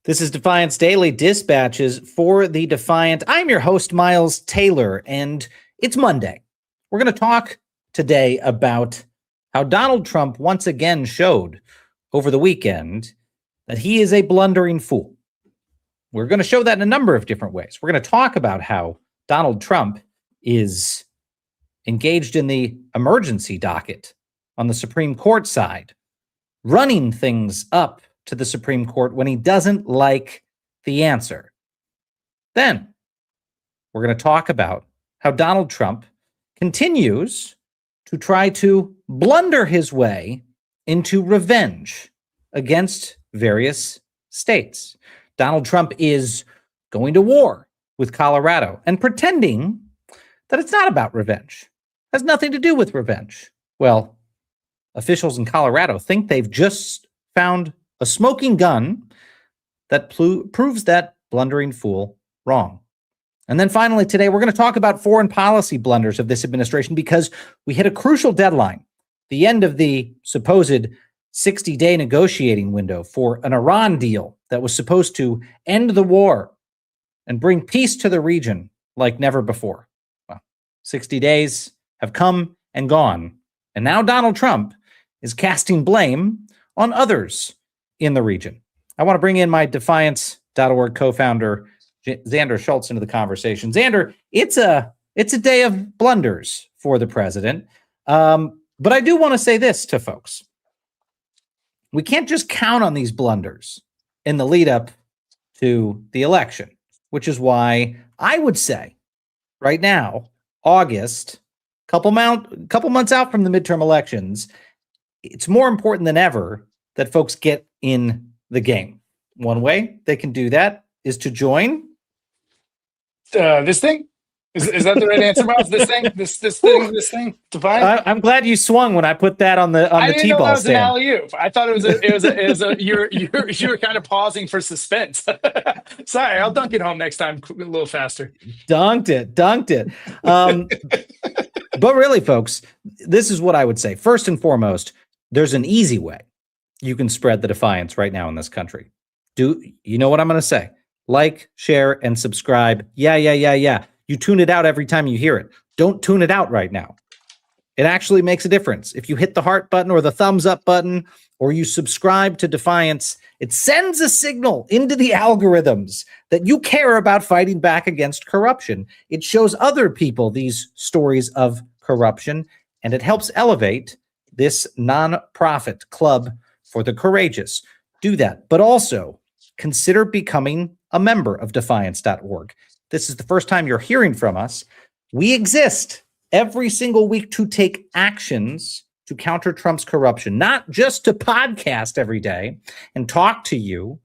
This is Defiant's Daily Dispatches for the Defiant. I'm your host, Miles Taylor, and it's Monday. We're going to talk today about how Donald Trump once again showed over the weekend that he is a blundering fool. We're going to show that in a number of different ways. We're going to talk about how Donald Trump is engaged in the emergency docket on the Supreme Court side, running things up to the Supreme Court when he doesn't like the answer. Then we're going to talk about how Donald Trump continues to try to blunder his way into revenge against various states. Donald Trump is going to war with Colorado and pretending that it's not about revenge. It has nothing to do with revenge. Well, officials in Colorado think they've just found a smoking gun that proves that blundering fool wrong. And then finally today, we're going to talk about foreign policy blunders of this administration because we hit a crucial deadline, the end of the supposed 60-day negotiating window for an Iran deal that was supposed to end the war and bring peace to the region like never before. Well, 60 days have come and gone, and now Donald Trump is casting blame on others in the region. I want to bring in my Defiance.org co-founder, Xander Schultz, into the conversation. Xander, it's a day of blunders for the president. But I do want to say this to folks. We can't just count on these blunders in the lead up to the election, which is why I would say right now, August, couple months out from the midterm elections, it's more important than ever that folks get in the game. One way they can do that is to join this thing. Is that the right answer, Miles? This thing. Divine. I'm glad you swung when I put that on the T-ball that was stand. an alley-oop. I thought it was a you were kind of pausing for suspense. Sorry, I'll dunk it home next time a little faster. Dunked it. But really, folks, this is what I would say. First and foremost, there's an easy way you can spread the defiance right now in this country. Do you know what I'm going to say? Like, share, and subscribe. Yeah. You tune it out every time you hear it. Don't tune it out right now. It actually makes a difference. If you hit the heart button or the thumbs up button, or you subscribe to Defiance, it sends a signal into the algorithms that you care about fighting back against corruption. It shows other people these stories of corruption, and it helps elevate this nonprofit club for the courageous. Do that. But also consider becoming a member of Defiance.org. This is the first time you're hearing from us. We exist every single week to take actions to counter Trump's corruption, not just to podcast every day and talk to you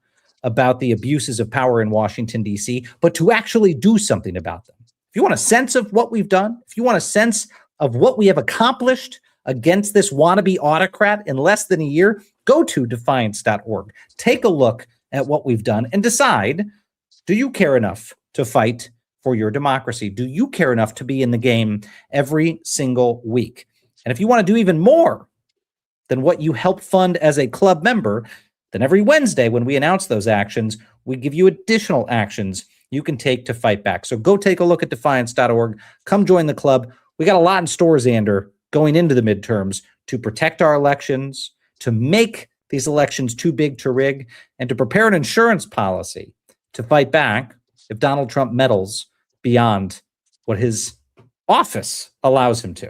about the abuses of power in Washington, D.C., but to actually do something about them. If you want a sense of what we've done, if you want a sense of what we have accomplished against this wannabe autocrat in less than a year, go to Defiance.org. Take a look at what we've done and decide, do you care enough to fight for your democracy? Do you care enough to be in the game every single week? And if you want to do even more than what you help fund as a club member, then every Wednesday when we announce those actions, we give you additional actions you can take to fight back. So go take a look at Defiance.org. Come join the club. We got a lot in store, Xander, going into the midterms to protect our elections, to make these elections too big to rig, and to prepare an insurance policy to fight back if Donald Trump meddles beyond what his office allows him to.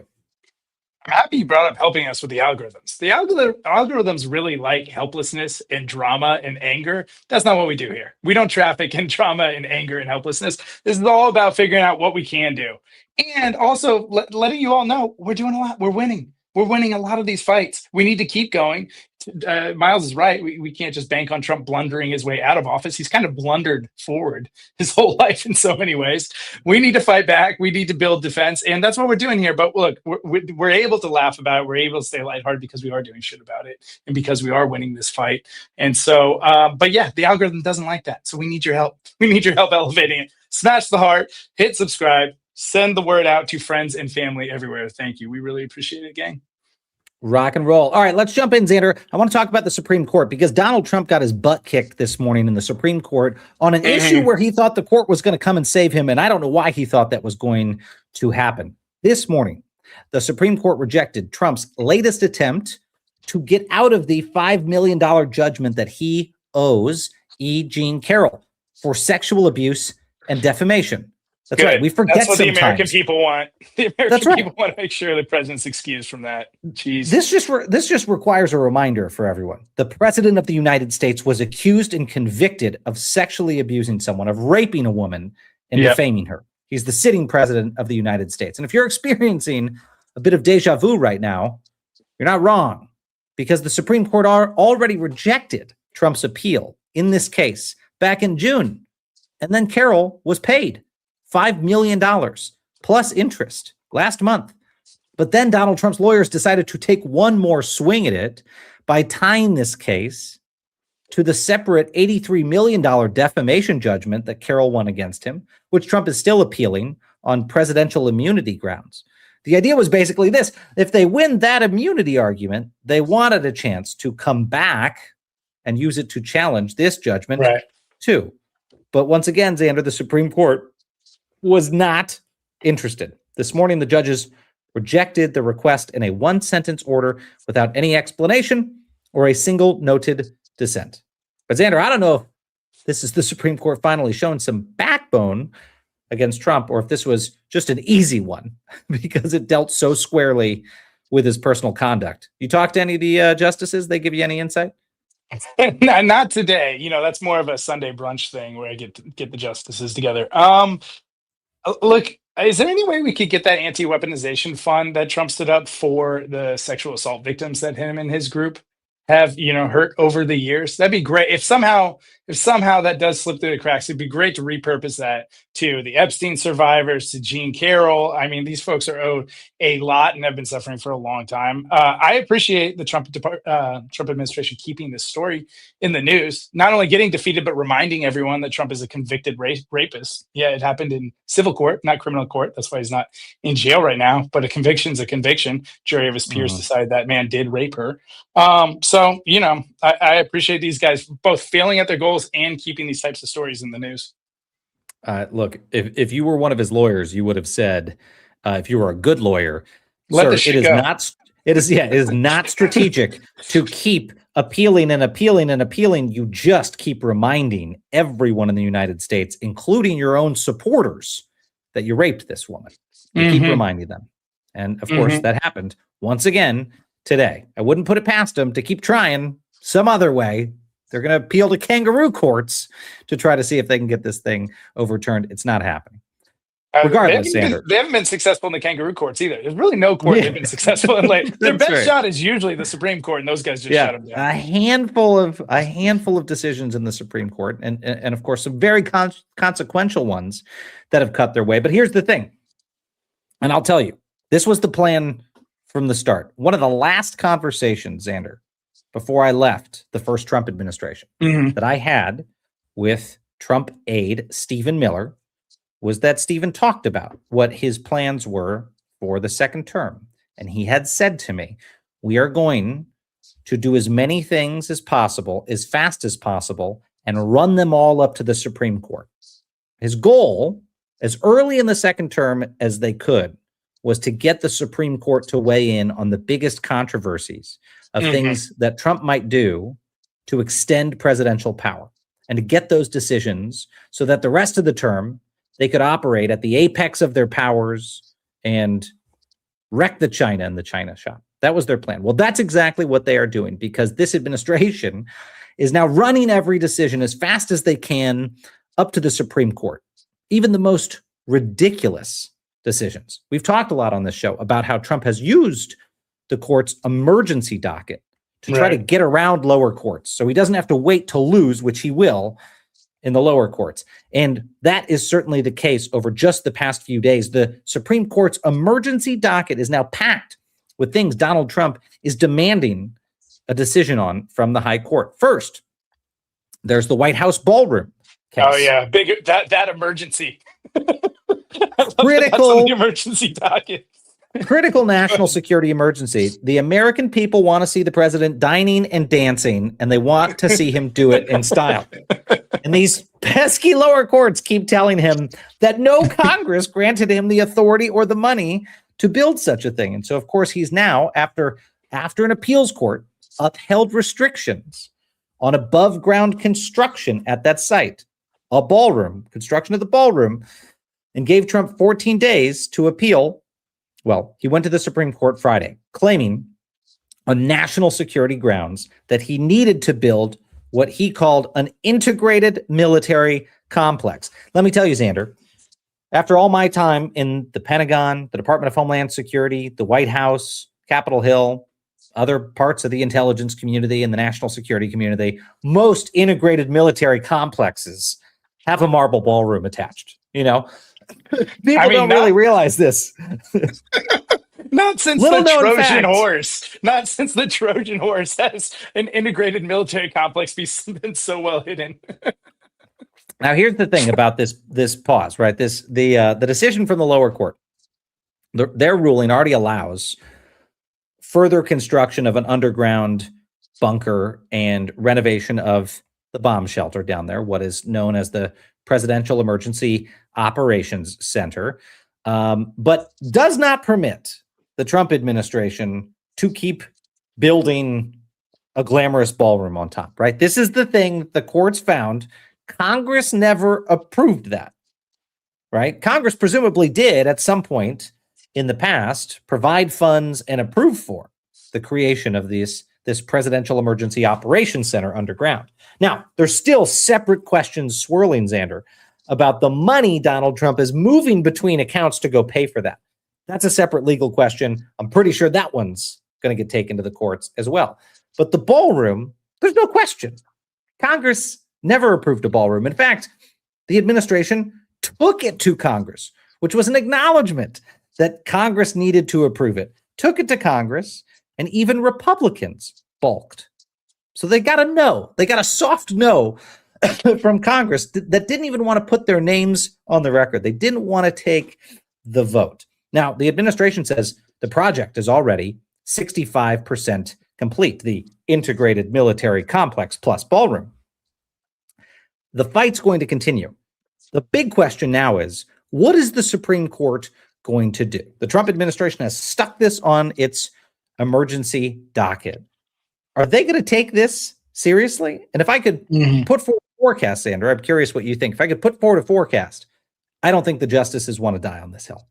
I'm happy you brought up helping us with the algorithms. The algorithms really like helplessness and drama and anger. That's not what we do here. We don't traffic in drama and anger and helplessness. This is all about figuring out what we can do. And also letting you all know we're doing a lot. We're winning. We're winning a lot of these fights. We need to keep going. Miles is right. We can't just bank on Trump blundering his way out of office. He's kind of blundered forward his whole life in so many ways. We need to fight back. We need to build defense. And that's what we're doing here. But look, we're able to laugh about it. We're able to stay lighthearted because we are doing shit about it and because we are winning this fight. And so, but yeah, the algorithm doesn't like that. So we need your help. We need your help elevating it. Smash the heart, hit subscribe, send the word out to friends and family everywhere. Thank you. We really appreciate it, gang. Rock and roll. All right, let's jump in, Xander. I want to talk about the Supreme Court because Donald Trump got his butt kicked this morning in the Supreme Court on an issue where he thought the court was going to come and save him, and I don't know why he thought that was going to happen. This morning, the Supreme Court rejected Trump's latest attempt to get out of the $5 million judgment that he owes E. Jean Carroll for sexual abuse and defamation. That's Good. right. We forget That's what sometimes. the American people want. The American That's right. people want to make sure the president's excused from that. Jeez. This just requires a reminder for everyone. The president of the United States was accused and convicted of sexually abusing someone, of raping a woman and defaming her. He's the sitting president of the United States. And if you're experiencing a bit of deja vu right now, you're not wrong, because the Supreme Court already rejected Trump's appeal in this case back in June. And then Carroll was paid $5 million plus interest last month. But then Donald Trump's lawyers decided to take one more swing at it by tying this case to the separate $83 million defamation judgment that Carroll won against him, which Trump is still appealing on presidential immunity grounds. The idea was basically this: if they win that immunity argument, they wanted a chance to come back and use it to challenge this judgment too. But once again, Xander, the Supreme Court was not interested. This morning, the judges rejected the request in a one-sentence order without any explanation or a single noted dissent. But Xander, I don't know if this is the Supreme Court finally showing some backbone against Trump, or if this was just an easy one because it dealt so squarely with his personal conduct. You talked to any of the justices? They give you any insight? Not today. That's more of a Sunday brunch thing where I get the justices together. Look, is there any way we could get that anti-weaponization fund that Trump stood up for the sexual assault victims that him and his group have, hurt over the years? That'd be great. If somehow that does slip through the cracks, it'd be great to repurpose that to the Epstein survivors, to Jean Carroll. I mean, these folks are owed a lot and have been suffering for a long time. I appreciate the Trump administration keeping this story in the news, not only getting defeated, but reminding everyone that Trump is a convicted rapist. Yeah, it happened in civil court, not criminal court. That's why he's not in jail right now. But a conviction's a conviction. Jury of his peers decided that man did rape her. So, I appreciate these guys both failing at their goals and keeping these types of stories in the news. Look, if you were one of his lawyers, you would have said, if you were a good lawyer, Let sir, it is not strategic to keep appealing and appealing and appealing. You just keep reminding everyone in the United States, including your own supporters, that you raped this woman. You keep reminding them. And of course, that happened once again today. I wouldn't put it past them to keep trying some other way. They're going to appeal to kangaroo courts to try to see if they can get this thing overturned. It's not happening. Regardless, they haven't been successful in the kangaroo courts either. There's really no court they've been successful in. Their best shot is usually the Supreme Court, and those guys just shut them down. A handful of decisions in the Supreme Court, and of course some very consequential ones that have cut their way. But here's the thing, and I'll tell you, this was the plan from the start. One of the last conversations, Xander, before I left the first Trump administration, that I had with Trump aide Stephen Miller was that Stephen talked about what his plans were for the second term. And he had said to me, we are going to do as many things as possible, as fast as possible, and run them all up to the Supreme Court. His goal, as early in the second term as they could, was to get the Supreme Court to weigh in on the biggest controversies of things that Trump might do to extend presidential power, and to get those decisions so that the rest of the term, they could operate at the apex of their powers and wreck the China in the China shop. That was their plan. Well, that's exactly what they are doing, because this administration is now running every decision as fast as they can up to the Supreme Court, even the most ridiculous decisions. We've talked a lot on this show about how Trump has used the court's emergency docket to try to get around lower courts, so he doesn't have to wait to lose, which he will in the lower courts. And that is certainly the case over just the past few days. The Supreme Court's emergency docket is now packed with things Donald Trump is demanding a decision on from the high court. First, there's the White House ballroom case. Oh yeah, big that emergency. Critical the emergency docket. Critical national security emergency. The American people want to see the president dining and dancing, and they want to see him do it in style. And these pesky lower courts keep telling him that no Congress granted him the authority or the money to build such a thing. And so, of course, he's now, after an appeals court, upheld restrictions on above ground construction at that site, a ballroom, construction of the ballroom, and gave Trump 14 days to appeal. Well, he went to the Supreme Court Friday, claiming on national security grounds that he needed to build what he called an integrated military complex. Let me tell you, Xander, after all my time in the Pentagon, the Department of Homeland Security, the White House, Capitol Hill, other parts of the intelligence community and the national security community, most integrated military complexes have a marble ballroom attached. People don't really realize this. Not since the Trojan horse. Not since the Trojan horse has an integrated military complex been so well hidden. Now, here's the thing about this pause, right? The decision from the lower court, their ruling already allows further construction of an underground bunker and renovation of the bomb shelter down there, what is known as the Presidential Emergency Operations Center, but does not permit the Trump administration to keep building a glamorous ballroom on top, right? This is the thing the courts found. Congress never approved that, right? Congress presumably did at some point in the past provide funds and approve for the creation of this Presidential Emergency Operations Center underground. Now, there's still separate questions swirling, Xander, about the money Donald Trump is moving between accounts to go pay for that. That's a separate legal question. I'm pretty sure that one's going to get taken to the courts as well. But the ballroom, there's no question. Congress never approved a ballroom. In fact, the administration took it to Congress, which was an acknowledgement that Congress needed to approve it. Took it to Congress, and even Republicans balked. So they got a no. They got a soft no from Congress that didn't even want to put their names on the record. They didn't want to take the vote. Now, the administration says the project is already 65% complete, the integrated military complex plus ballroom. The fight's going to continue. The big question now is, what is the Supreme Court going to do? The Trump administration has stuck this on its emergency docket. Are they going to take this seriously? And if I could put forward a forecast, Xander, I'm curious what you think. If I could put forward a forecast, I don't think the justices want to die on this hill.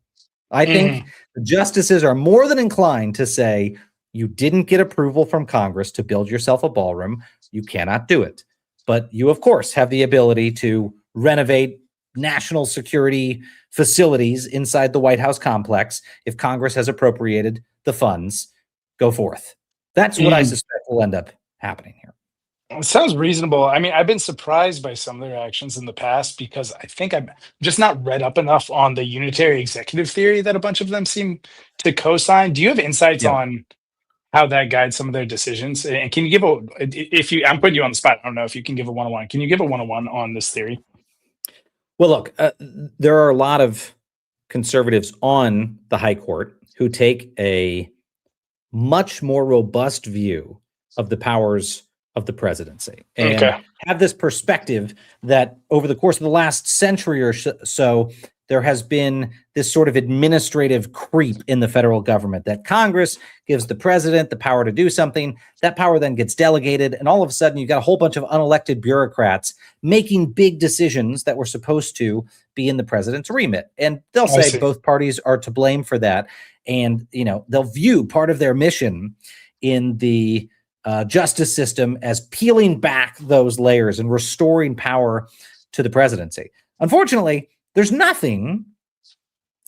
I think the justices are more than inclined to say, you didn't get approval from Congress to build yourself a ballroom. You cannot do it. But you, of course, have the ability to renovate national security facilities inside the White House complex. If Congress has appropriated the funds, go forth. That's what I suspect will end up happening here. It sounds reasonable. I mean, I've been surprised by some of their actions in the past because I think I'm just not read up enough on the unitary executive theory that a bunch of them seem to co-sign. Do you have insights on how that guides some of their decisions? And can you give I'm putting you on the spot. I don't know if you can give a 101. Can you give a 101 on this theory? Well, look, there are a lot of conservatives on the high court who take a much more robust view of the powers of the presidency and have this perspective that over the course of the last century or so, there has been this sort of administrative creep in the federal government that Congress gives the president the power to do something. That power then gets delegated. And all of a sudden, you've got a whole bunch of unelected bureaucrats making big decisions that were supposed to be in the president's remit. And they'll say both parties are to blame for that. And, they'll view part of their mission in the justice system as peeling back those layers and restoring power to the presidency. Unfortunately, there's nothing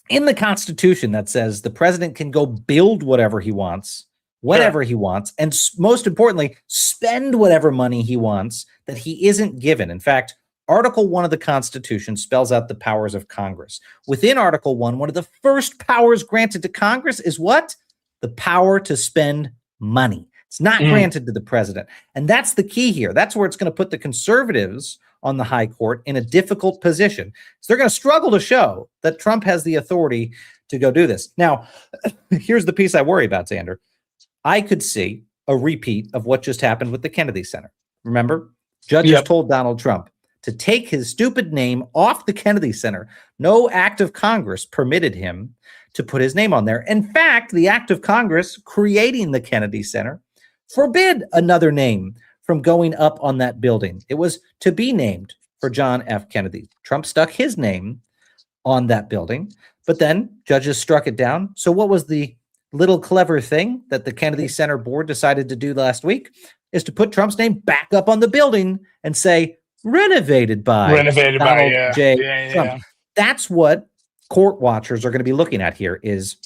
in the Constitution that says the president can go build whatever he wants, whenever he wants, and most importantly, spend whatever money he wants that he isn't given. In fact, Article 1 of the Constitution spells out the powers of Congress. Within Article 1, one of the first powers granted to Congress is what? The power to spend money. It's not granted to the president. And that's the key here. That's where it's going to put the conservatives on the high court in a difficult position. So they're going to struggle to show that Trump has the authority to go do this. Now, here's the piece I worry about, Xander. I could see a repeat of what just happened with the Kennedy Center. Remember? Judges told Donald Trump to take his stupid name off the Kennedy Center. No act of Congress permitted him to put his name on there. In fact, the act of Congress creating the Kennedy Center forbid another name from going up on that building. It was to be named for John F. Kennedy. Trump stuck his name on that building, but then judges struck it down. So what was the little clever thing that the Kennedy Center board decided to do last week is to put Trump's name back up on the building and say renovated by Donald J. Trump. That's what court watchers are going to be looking at here is,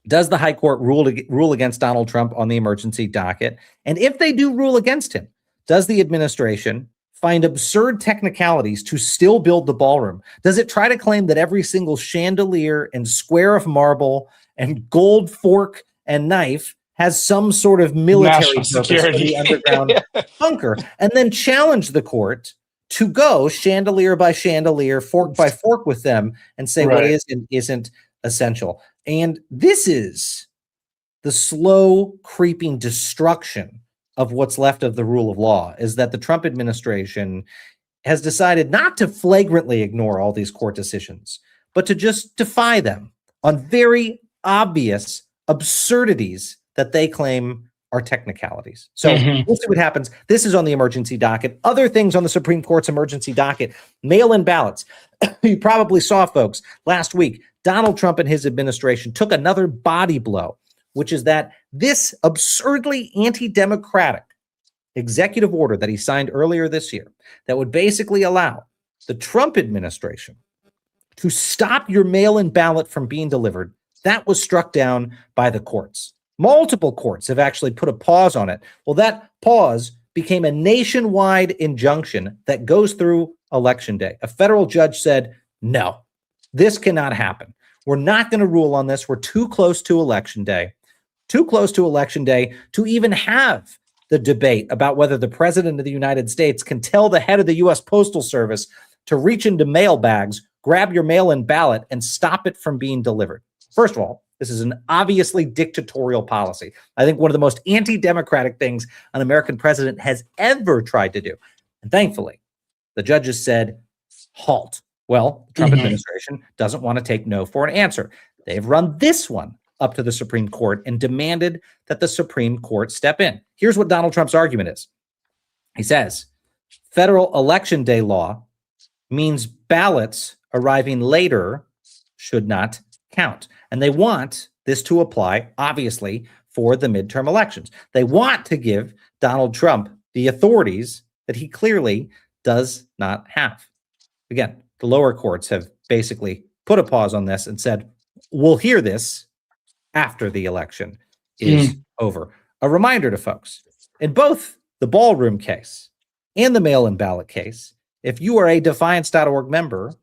does the high court rule against Donald Trump on the emergency docket? And if they do rule against him, does the administration find absurd technicalities to still build the ballroom? Does it try to claim that every single chandelier and square of marble and gold fork and knife has some sort of military purpose for the underground bunker, and then challenge the court to go chandelier by chandelier, fork by fork with them and say what is and isn't essential? And this is the slow creeping destruction of what's left of the rule of law, is that the Trump administration has decided not to flagrantly ignore all these court decisions, but to just defy them on very obvious absurdities that they claim are technicalities. So we'll see what happens. This is on the emergency docket. Other things on the Supreme Court's emergency docket, mail-in ballots. You probably saw, folks, last week, Donald Trump and his administration took another body blow, which is that this absurdly anti-democratic executive order that he signed earlier this year that would basically allow the Trump administration to stop your mail-in ballot from being delivered, that was struck down by the courts. Multiple courts have actually put a pause on it. Well, that pause became a nationwide injunction that goes through Election Day. A federal judge said, no, this cannot happen. We're not going to rule on this. We're too close to Election Day. Too close to Election Day to even have the debate about whether the president of the United States can tell the head of the U.S. Postal Service to reach into mail bags, grab your mail-in ballot, and stop it from being delivered. First of all, this is an obviously dictatorial policy. I think one of the most anti-democratic things an American president has ever tried to do. And thankfully, the judges said, halt. Well, the Trump administration doesn't want to take no for an answer. They've run this one up to the Supreme Court and demanded that the Supreme Court step in. Here's what Donald Trump's argument is. He says, federal election day law means ballots arriving later should not count. And they want this to apply, obviously, for the midterm elections. They want to give Donald Trump the authorities that he clearly does not have. Again, the lower courts have basically put a pause on this and said, we'll hear this after the election is over. A reminder to folks, in both the ballroom case and the mail-in ballot case, if you are a Defiance.org member,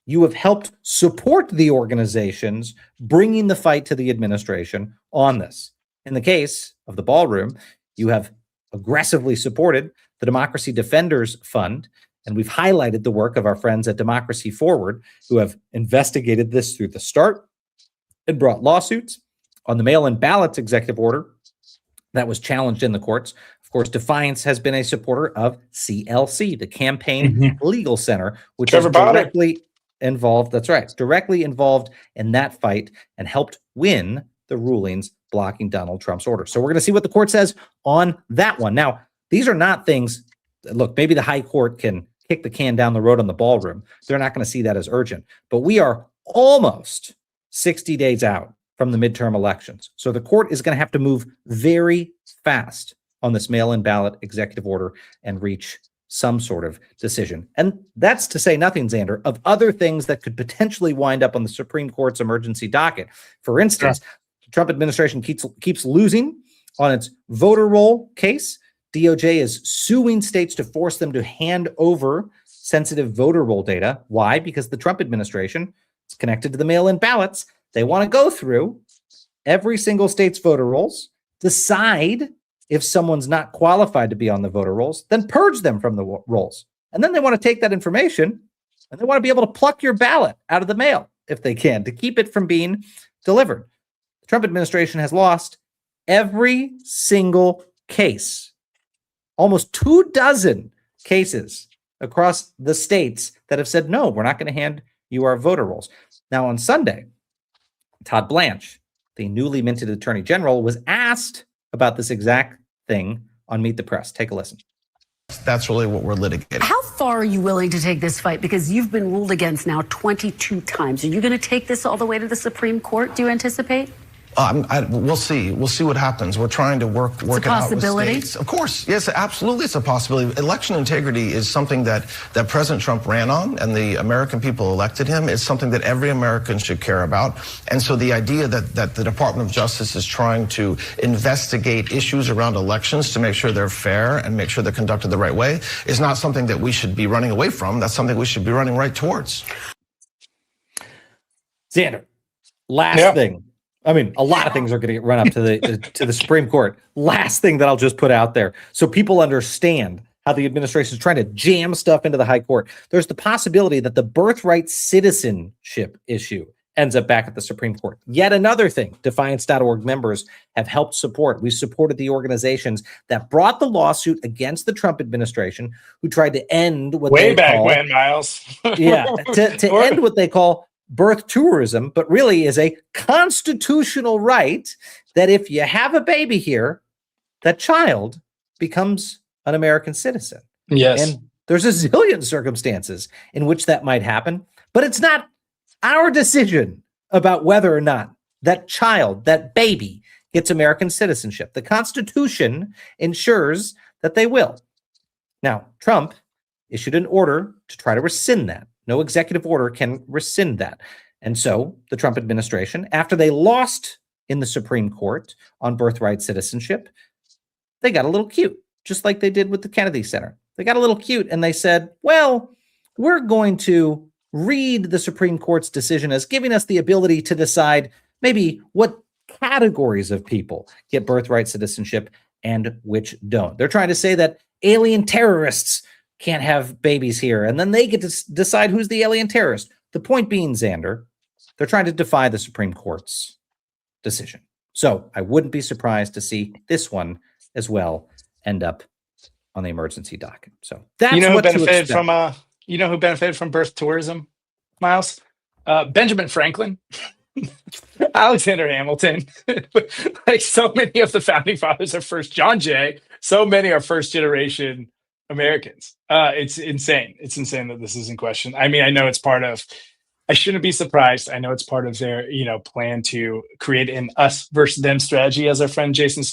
you have helped support the organizations bringing the fight to the administration on this. In the case of the ballroom, you have aggressively supported the Democracy Defenders Fund, and we've highlighted the work of our friends at Democracy Forward, who have investigated this through the start and brought lawsuits on the mail-in ballots executive order that was challenged in the courts. Of course, Defiance has been a supporter of CLC, the Campaign Legal Center, which is directly involved, that's right, directly involved in that fight and helped win the rulings blocking Donald Trump's order. So we're going to see what the court says on that one. Now, these are not things, look, maybe the high court can kick the can down the road on the ballroom. They're not going to see that as urgent, but we are almost 60 days out from the midterm elections. So the court is going to have to move very fast on this mail-in ballot executive order and reach some sort of decision. And that's to say nothing, Xander, of other things that could potentially wind up on the Supreme Court's emergency docket. For instance, the Trump administration keeps losing on its voter roll case. DOJ is suing states to force them to hand over sensitive voter roll data. Why? Because the Trump administration is connected to the mail-in ballots. They want to go through every single state's voter rolls, decide if someone's not qualified to be on the voter rolls, then purge them from the rolls. And then they want to take that information and they want to be able to pluck your ballot out of the mail if they can to keep it from being delivered. The Trump administration has lost every single case, almost 24 cases across the states that have said, no, we're not going to hand you our voter rolls. Now, on Sunday, Todd Blanche, the newly minted attorney general, was asked about this exact thing on Meet the Press. Take a listen. That's really what we're litigating. How far are you willing to take this fight? Because you've been ruled against now 22 times. Are you going to take this all the way to the Supreme Court, do you anticipate? We'll see. We'll see what happens. We're trying to work it out with states. Of course, yes, absolutely, it's a possibility. Election integrity is something that President Trump ran on, and the American people elected him. It's something that every American should care about. And so the idea that the Department of Justice is trying to investigate issues around elections to make sure they're fair and make sure they're conducted the right way is not something that we should be running away from. That's something we should be running right towards. Xander, last thing. I mean, a lot of things are going to get run up to the Supreme Court. Last thing that I'll just put out there so people understand how the administration is trying to jam stuff into the high court. There's the possibility that the birthright citizenship issue ends up back at the Supreme Court. Yet another thing Defiance.org members have helped support. We supported the organizations that brought the lawsuit against the Trump administration, who tried to end what way back when, Miles. to end what they call birth tourism, but really is a constitutional right that if you have a baby here, that child becomes an American citizen. Yes. And there's a zillion circumstances in which that might happen, but it's not our decision about whether or not that child, that baby, gets American citizenship. The Constitution ensures that they will. Now, Trump issued an order to try to rescind that. No executive order can rescind that. And so the Trump administration, after they lost in the Supreme Court on birthright citizenship, they got a little cute, just like they did with the Kennedy Center. They got a little cute and they said, well, we're going to read the Supreme Court's decision as giving us the ability to decide maybe what categories of people get birthright citizenship and which don't. They're trying to say that alien terrorists can't have babies here, and then they get to decide who's the alien terrorist. The point being, Xander, they're trying to defy the Supreme Court's decision. So I wouldn't be surprised to see this one as well end up on the emergency docket. So that's what to expect. Who benefited from birth tourism, Miles? Benjamin Franklin, Alexander Hamilton, like so many of the founding fathers are John Jay. So many are first generation Americans. It's insane. It's insane that this is in question. I mean, I know it's part of, I shouldn't be surprised. I know it's part of their, plan to create an us versus them strategy, as our friend Jason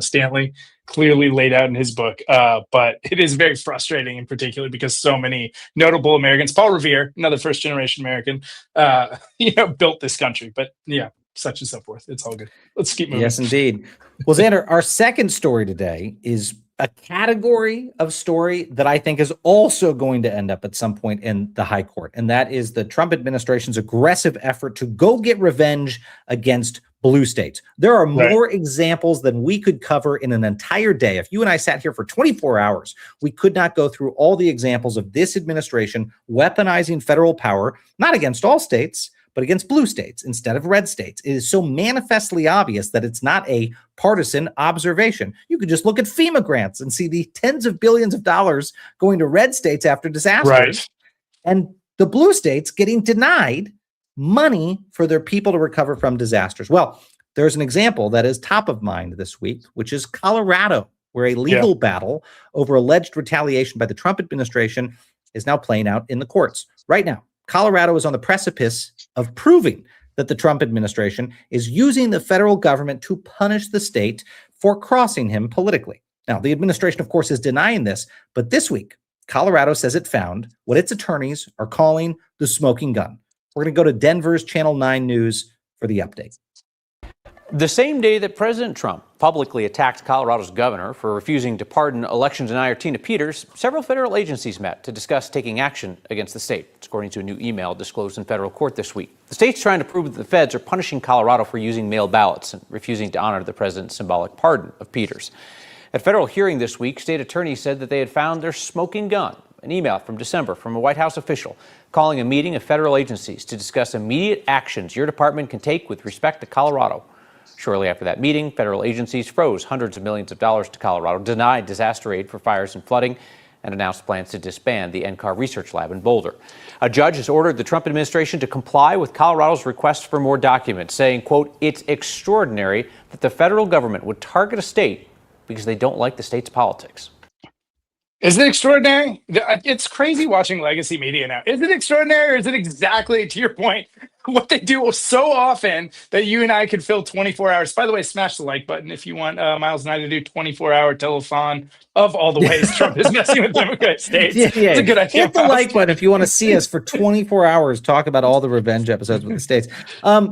Stanley clearly laid out in his book. But it is very frustrating, in particular, because so many notable Americans, Paul Revere, another first generation American, built this country. But yeah, such and so forth. It's all good. Let's keep moving. Yes, indeed. Well, Xander, our second story today is a category of story that I think is also going to end up at some point in the high court. And that is the Trump administration's aggressive effort to go get revenge against blue states. There are more examples than we could cover in an entire day. If you and I sat here for 24 hours, we could not go through all the examples of this administration weaponizing federal power, not against all states, but against blue states instead of red states. It is so manifestly obvious that it's not a partisan observation. You could just look at FEMA grants and see the tens of billions of dollars going to red states after disasters, and the blue states getting denied money for their people to recover from disasters. Well, there's an example that is top of mind this week, which is Colorado, where a legal battle over alleged retaliation by the Trump administration is now playing out in the courts. Right now, Colorado is on the precipice of proving that the Trump administration is using the federal government to punish the state for crossing him politically. Now, the administration, of course, is denying this, but this week, Colorado says it found what its attorneys are calling the smoking gun. We're going to go to Denver's Channel 9 News for the update. The same day that President Trump publicly attacked Colorado's governor for refusing to pardon election denier Tina Peters, several federal agencies met to discuss taking action against the state, according to a new email disclosed in federal court this week. The state's trying to prove that the feds are punishing Colorado for using mail ballots and refusing to honor the president's symbolic pardon of Peters. At a federal hearing this week, state attorneys said that they had found their smoking gun an email from December from a White House official calling a meeting of federal agencies to discuss immediate actions your department can take with respect to Colorado. Shortly after that meeting, federal agencies froze hundreds of millions of dollars to Colorado, denied disaster aid for fires and flooding, and announced plans to disband the NCAR research lab in Boulder. A judge has ordered the Trump administration to comply with Colorado's request for more documents, saying, quote, "It's extraordinary that the federal government would target a state because they don't like the state's politics." Is it extraordinary? It's crazy watching legacy media now. Is it extraordinary, or is it exactly, to your point, what they do so often that you and I could fill 24 hours? By the way, smash the like button if you want Miles and I to do 24-hour telethon of all the ways Trump is messing with Democratic states. Yeah. It's a good idea. Hit the like button if you want to see us for 24 hours talk about all the revenge episodes with the states. Well,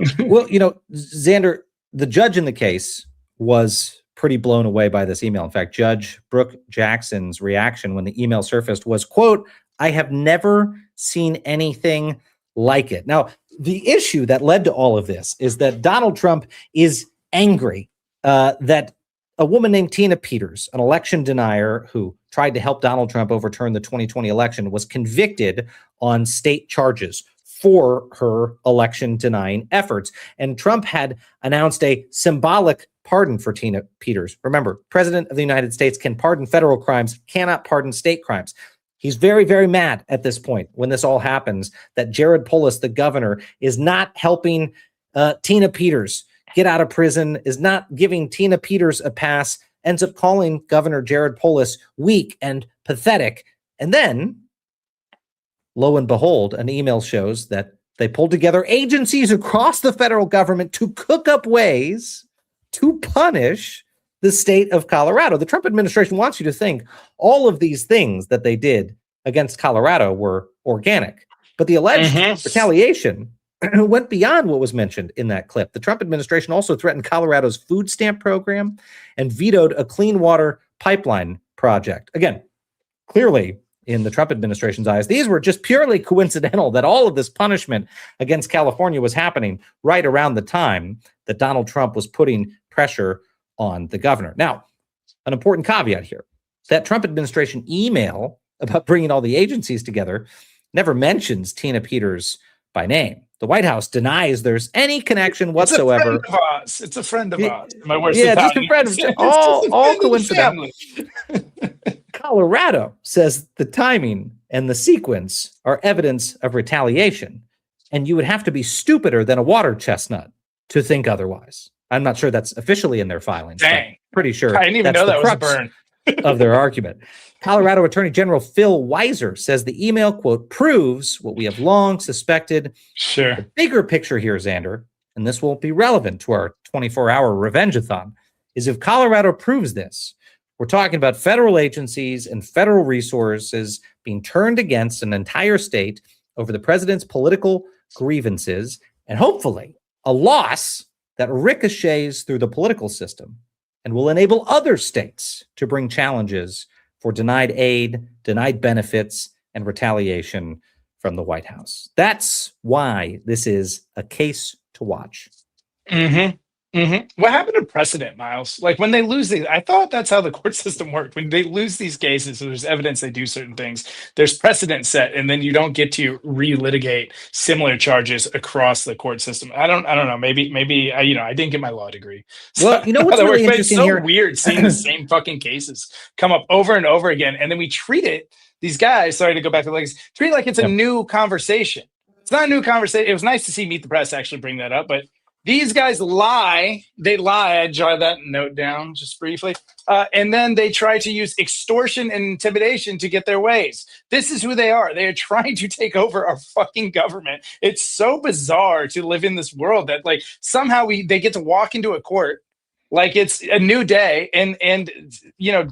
Xander, the judge in the case was pretty blown away by this email. In fact, Judge Brooke Jackson's reaction when the email surfaced was, quote, "I have never seen anything like it." Now, the issue that led to all of this is that Donald Trump is angry that a woman named Tina Peters, an election denier who tried to help Donald Trump overturn the 2020 election, was convicted on state charges for her election denying efforts. And Trump had announced a symbolic pardon for Tina Peters. Remember, President of the United States can pardon federal crimes, cannot pardon state crimes. He's very, very mad at this point when this all happens that Jared Polis, the governor, is not helping Tina Peters get out of prison, is not giving Tina Peters a pass, ends up calling Governor Jared Polis weak and pathetic. And then, lo and behold, an email shows that they pulled together agencies across the federal government to cook up ways to punish the state of Colorado. The Trump administration wants you to think all of these things that they did against Colorado were organic, but the alleged retaliation went beyond what was mentioned in that clip. The Trump administration also threatened Colorado's food stamp program and vetoed a clean water pipeline project. Again, clearly, in the Trump administration's eyes, these were just purely coincidental that all of this punishment against California was happening right around the time that Donald Trump was putting pressure on the governor. Now, an important caveat here, that Trump administration email about bringing all the agencies together never mentions Tina Peters by name. The White House denies there's any connection whatsoever. It's a friend of ours. My worst just a friend of all coincidental. Colorado says the timing and the sequence are evidence of retaliation, and you would have to be stupider than a water chestnut to think otherwise. I'm not sure that's officially in their filings. Dang. Pretty sure. I didn't even know that was a burn of their argument. Colorado Attorney General Phil Weiser says the email, quote, proves what we have long suspected. Sure. The bigger picture here, Xander, and this will be relevant to our 24-hour revenge-a-thon, is if Colorado proves this, we're talking about federal agencies and federal resources being turned against an entire state over the president's political grievances, and hopefully a loss that ricochets through the political system and will enable other states to bring challenges for denied aid, denied benefits, and retaliation from the White House. That's why this is a case to watch. What happened to precedent, Miles? Like when they lose these, I thought that's how the court system worked. When they lose these cases, so there's evidence they do certain things, there's precedent set, and then you don't get to relitigate similar charges across the court system. I don't know. Maybe I didn't get my law degree. Well, what's really interesting it's so here? weird seeing the same fucking cases come up over and over again, and then we treat it. These guys, sorry to go back to the legacy, treat it like it's a new conversation. It's not a new conversation. It was nice to see Meet the Press actually bring that up, but these guys lie. They lie. I jot that note down just briefly. And then they try to use extortion and intimidation to get their ways. This is who they are. They are trying to take over our fucking government. It's so bizarre to live in this world that like somehow they get to walk into a court like it's a new day and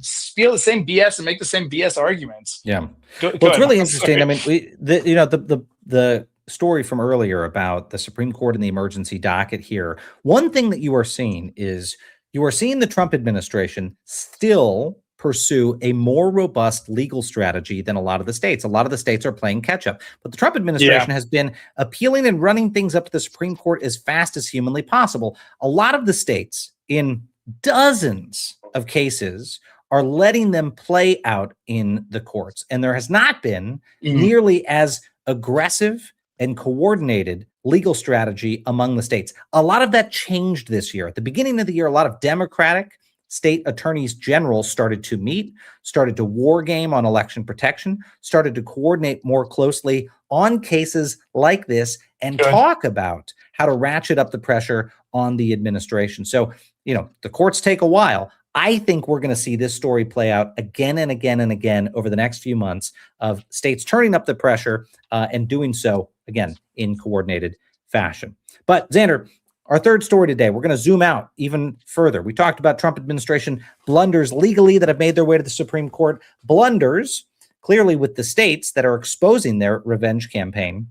spiel the same BS and make the same BS arguments. Yeah. It's really interesting. I mean, the story from earlier about the Supreme Court and the emergency docket here. One thing that you are seeing is the Trump administration still pursue a more robust legal strategy than a lot of the states. A lot of the states are playing catch up, but the Trump administration has been appealing and running things up to the Supreme Court as fast as humanly possible. A lot of the states in dozens of cases are letting them play out in the courts. And there has not been nearly as aggressive and coordinated legal strategy among the states. A lot of that changed this year. At the beginning of the year, a lot of Democratic state attorneys general started to meet, started to war game on election protection, started to coordinate more closely on cases like this and talk about how to ratchet up the pressure on the administration. So, the courts take a while. I think we're going to see this story play out again and again and again over the next few months of states turning up the pressure and doing so, again, in coordinated fashion. But Xander, our third story today, we're going to zoom out even further. We talked about Trump administration blunders legally that have made their way to the Supreme Court, blunders clearly with the states that are exposing their revenge campaign.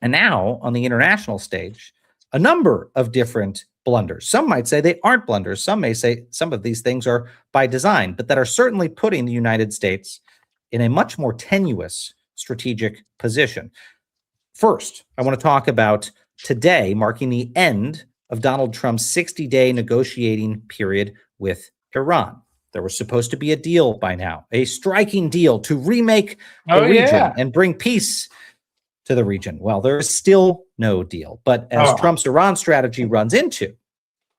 And now on the international stage, a number of different blunders. Some might say they aren't blunders. Some may say some of these things are by design, but that are certainly putting the United States in a much more tenuous strategic position. First, I want to talk about today marking the end of Donald Trump's 60-day negotiating period with Iran. There was supposed to be a deal by now, a striking deal to remake the region and bring peace to the region. Well, there is still no deal. But as Trump's Iran strategy runs into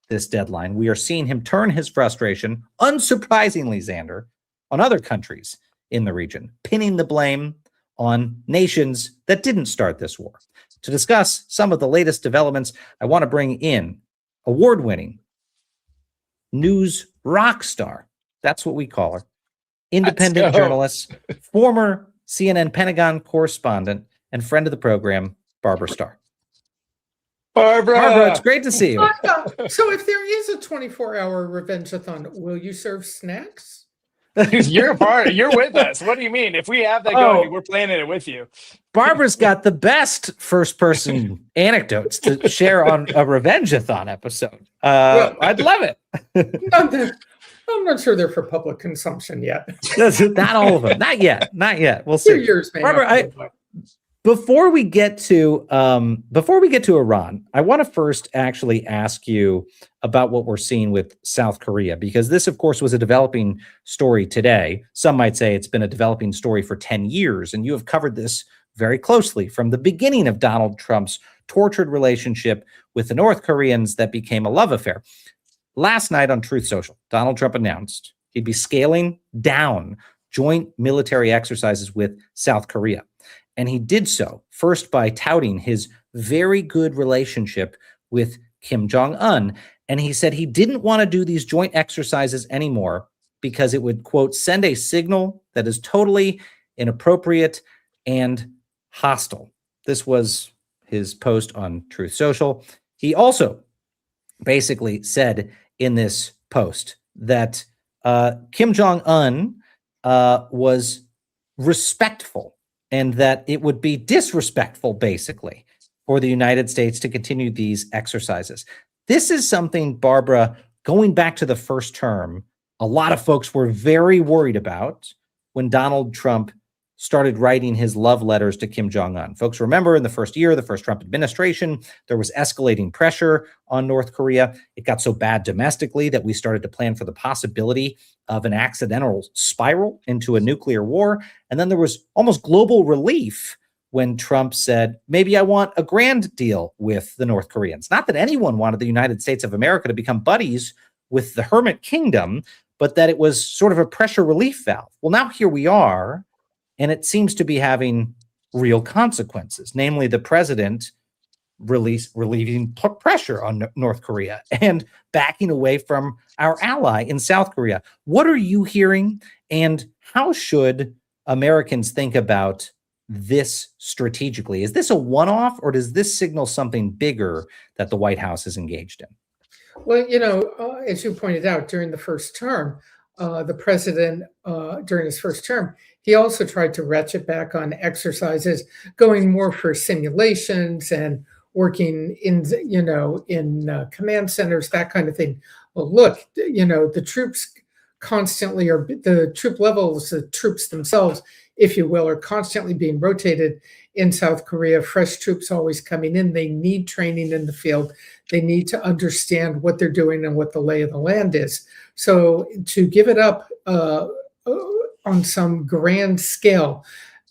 this deadline, we are seeing him turn his frustration, unsurprisingly, Xander, on other countries in the region, pinning the blame on nations that didn't start this war. To discuss some of the latest developments, I want to bring in award-winning news rock star. That's what we call her. Independent journalist, former CNN Pentagon correspondent, and friend of the program, Barbara Starr. Barbara, it's great to see you. So if there is a 24-hour revenge-a-thon, will you serve snacks? You're with us. What do you mean? If we have that going, we're planning it with you. Barbara's got the best first-person anecdotes to share on a revenge-a-thon episode. I'd love it. I'm not sure they're for public consumption yet. Not all of them. Not yet. We'll see. 2 years, maybe. Barbara, before we get to Iran, I want to first actually ask you about what we're seeing with South Korea, because this, of course, was a developing story today. Some might say it's been a developing story for 10 years, and you have covered this very closely from the beginning of Donald Trump's tortured relationship with the North Koreans that became a love affair. Last night on Truth Social, Donald Trump announced he'd be scaling down joint military exercises with South Korea. And he did so first by touting his very good relationship with Kim Jong-un. And he said he didn't want to do these joint exercises anymore because it would, quote, send a signal that is totally inappropriate and hostile. This was his post on Truth Social. He also basically said in this post that Kim Jong-un was respectful and that it would be disrespectful, basically, for the United States to continue these exercises. This is something, Barbara, going back to the first term, a lot of folks were very worried about when Donald Trump started writing his love letters to Kim Jong-un. Folks remember in the first year, the first Trump administration, there was escalating pressure on North Korea. It got so bad domestically that we started to plan for the possibility of an accidental spiral into a nuclear war. And then there was almost global relief when Trump said, maybe I want a grand deal with the North Koreans. Not that anyone wanted the United States of America to become buddies with the Hermit Kingdom, but that it was sort of a pressure relief valve. Well, now here we are. And it seems to be having real consequences, namely the president relieving pressure on North Korea and backing away from our ally in South Korea. What are you hearing, and how should Americans think about this strategically? Is this a one-off, or does this signal something bigger that the White House is engaged in? Well, as you pointed out, during the first term, the president, during his first term, he also tried to ratchet back on exercises, going more for simulations and working in command centers, that kind of thing. Well, look, the troops constantly are, the troop levels, the troops themselves, if you will, are constantly being rotated in South Korea, fresh troops always coming in. They need training in the field. They need to understand what they're doing and what the lay of the land is. So to give it up on some grand scale,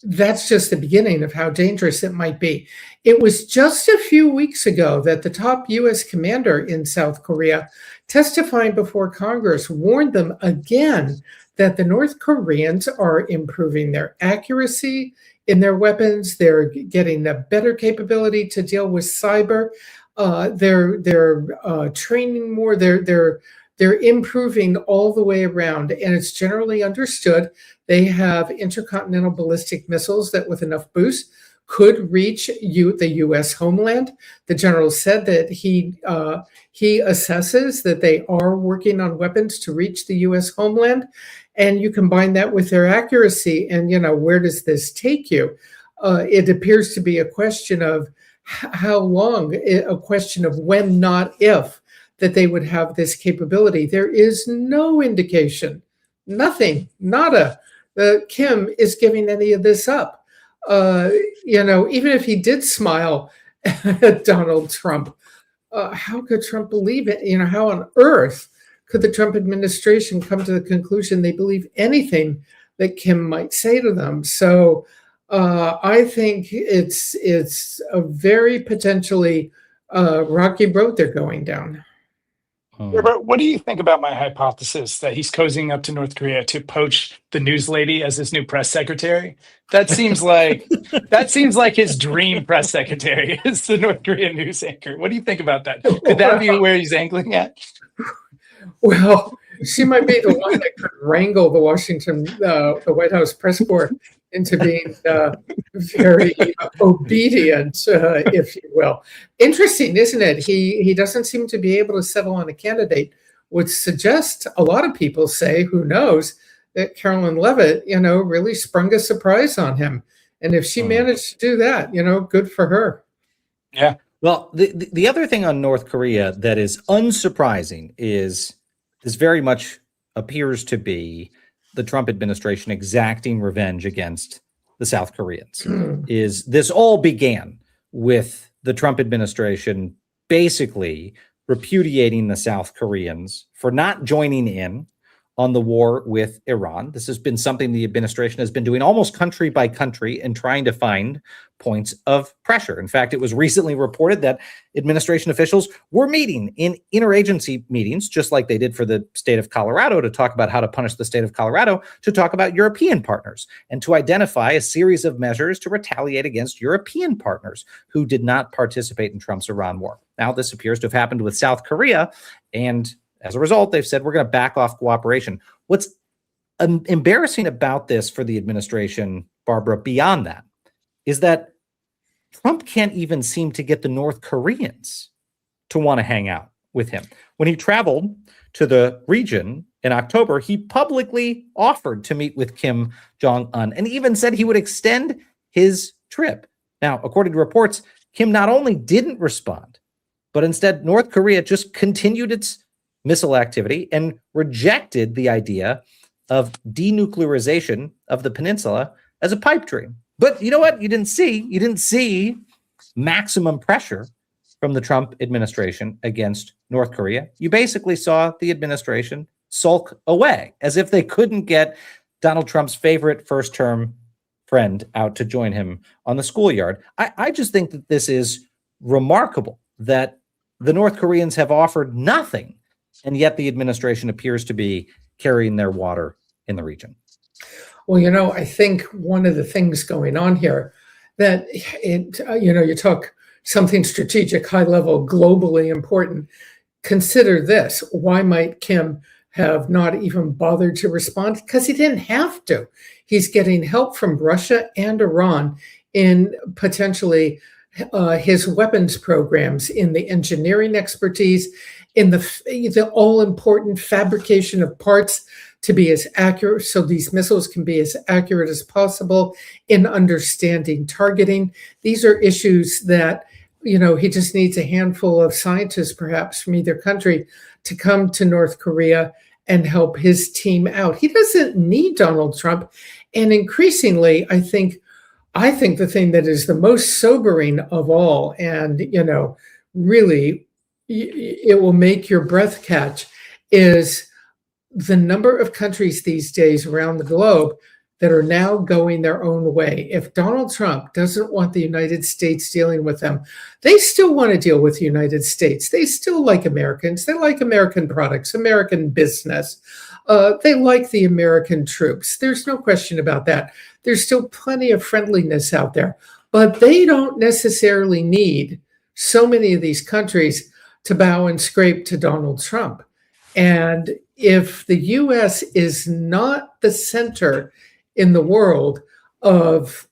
that's just the beginning of how dangerous it might be. It was just a few weeks ago that the top U.S. commander in South Korea, testifying before Congress, warned them again that the North Koreans are improving their accuracy in their weapons. They're getting a better capability to deal with cyber. They're training more. They're improving all the way around, and it's generally understood they have intercontinental ballistic missiles that, with enough boost, could reach the U.S. homeland. The general said that he assesses that they are working on weapons to reach the U.S. homeland, and you combine that with their accuracy, and where does this take you? It appears to be a question of how long, a question of when, not if, that they would have this capability. There is no indication, nothing, nada, that Kim is giving any of this up. Even if he did smile at Donald Trump, how could Trump believe it? How on earth could the Trump administration come to the conclusion they believe anything that Kim might say to them? So I think it's a very potentially rocky road they're going down. Robert, what do you think about my hypothesis that he's cozying up to North Korea to poach the news lady as his new press secretary? That seems like his dream press secretary is the North Korean news anchor. What do you think about that? Could that be where he's angling at? Well, she might be the one that could wrangle the White House press corps into being very obedient, if you will. Interesting, isn't it? He doesn't seem to be able to settle on a candidate, which suggests a lot of people say, who knows, that Carolyn Leavitt, really sprung a surprise on him. And if she managed to do that, good for her. Yeah. Well, the other thing on North Korea that is unsurprising is this very much appears to be the Trump administration exacting revenge against the South Koreans. Is this all began with the Trump administration basically repudiating the South Koreans for not joining in on the war with Iran. This has been something the administration has been doing almost country by country and trying to find points of pressure. In fact, it was recently reported that administration officials were meeting in interagency meetings, just like they did for the state of Colorado, to talk about how to punish the state of Colorado, to talk about European partners and to identify a series of measures to retaliate against European partners who did not participate in Trump's Iran war. Now, this appears to have happened with South Korea, and as a result, they've said, we're going to back off cooperation. What's embarrassing about this for the administration, Barbara, beyond that, is that Trump can't even seem to get the North Koreans to want to hang out with him. When he traveled to the region in October, he publicly offered to meet with Kim Jong-un and even said he would extend his trip. Now, according to reports, Kim not only didn't respond, but instead North Korea just continued its missile activity and rejected the idea of denuclearization of the peninsula as a pipe dream. But you know what? You didn't see maximum pressure from the Trump administration against North Korea. You basically saw the administration sulk away as if they couldn't get Donald Trump's favorite first-term friend out to join him on the schoolyard. I just think that this is remarkable that the North Koreans have offered nothing, and yet the administration appears to be carrying their water in the region. Well, I think one of the things going on here that you talk something strategic, high level, globally important. Consider this. Why might Kim have not even bothered to respond? Because he didn't have to. He's getting help from Russia and Iran in potentially his weapons programs, in the engineering expertise, in the all-important fabrication of parts to be as accurate, so these missiles can be as accurate as possible, in understanding targeting. These are issues that, he just needs a handful of scientists, perhaps from either country, to come to North Korea and help his team out. He doesn't need Donald Trump. And increasingly, I think I think the thing that is the most sobering of all, and really, it will make your breath catch, is the number of countries these days around the globe that are now going their own way. If Donald Trump doesn't want the United States dealing with them, they still want to deal with the United States. They still like Americans. They like American products, American business. They like the American troops. There's no question about that. There's still plenty of friendliness out there, but they don't necessarily need so many of these countries to bow and scrape to Donald Trump. And if the U.S. is not the center in the world of,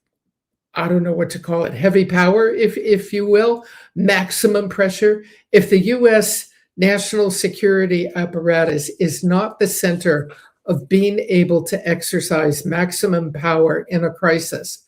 I don't know what to call it, heavy power, if you will, maximum pressure, if the U.S. national security apparatus is not the center of being able to exercise maximum power in a crisis,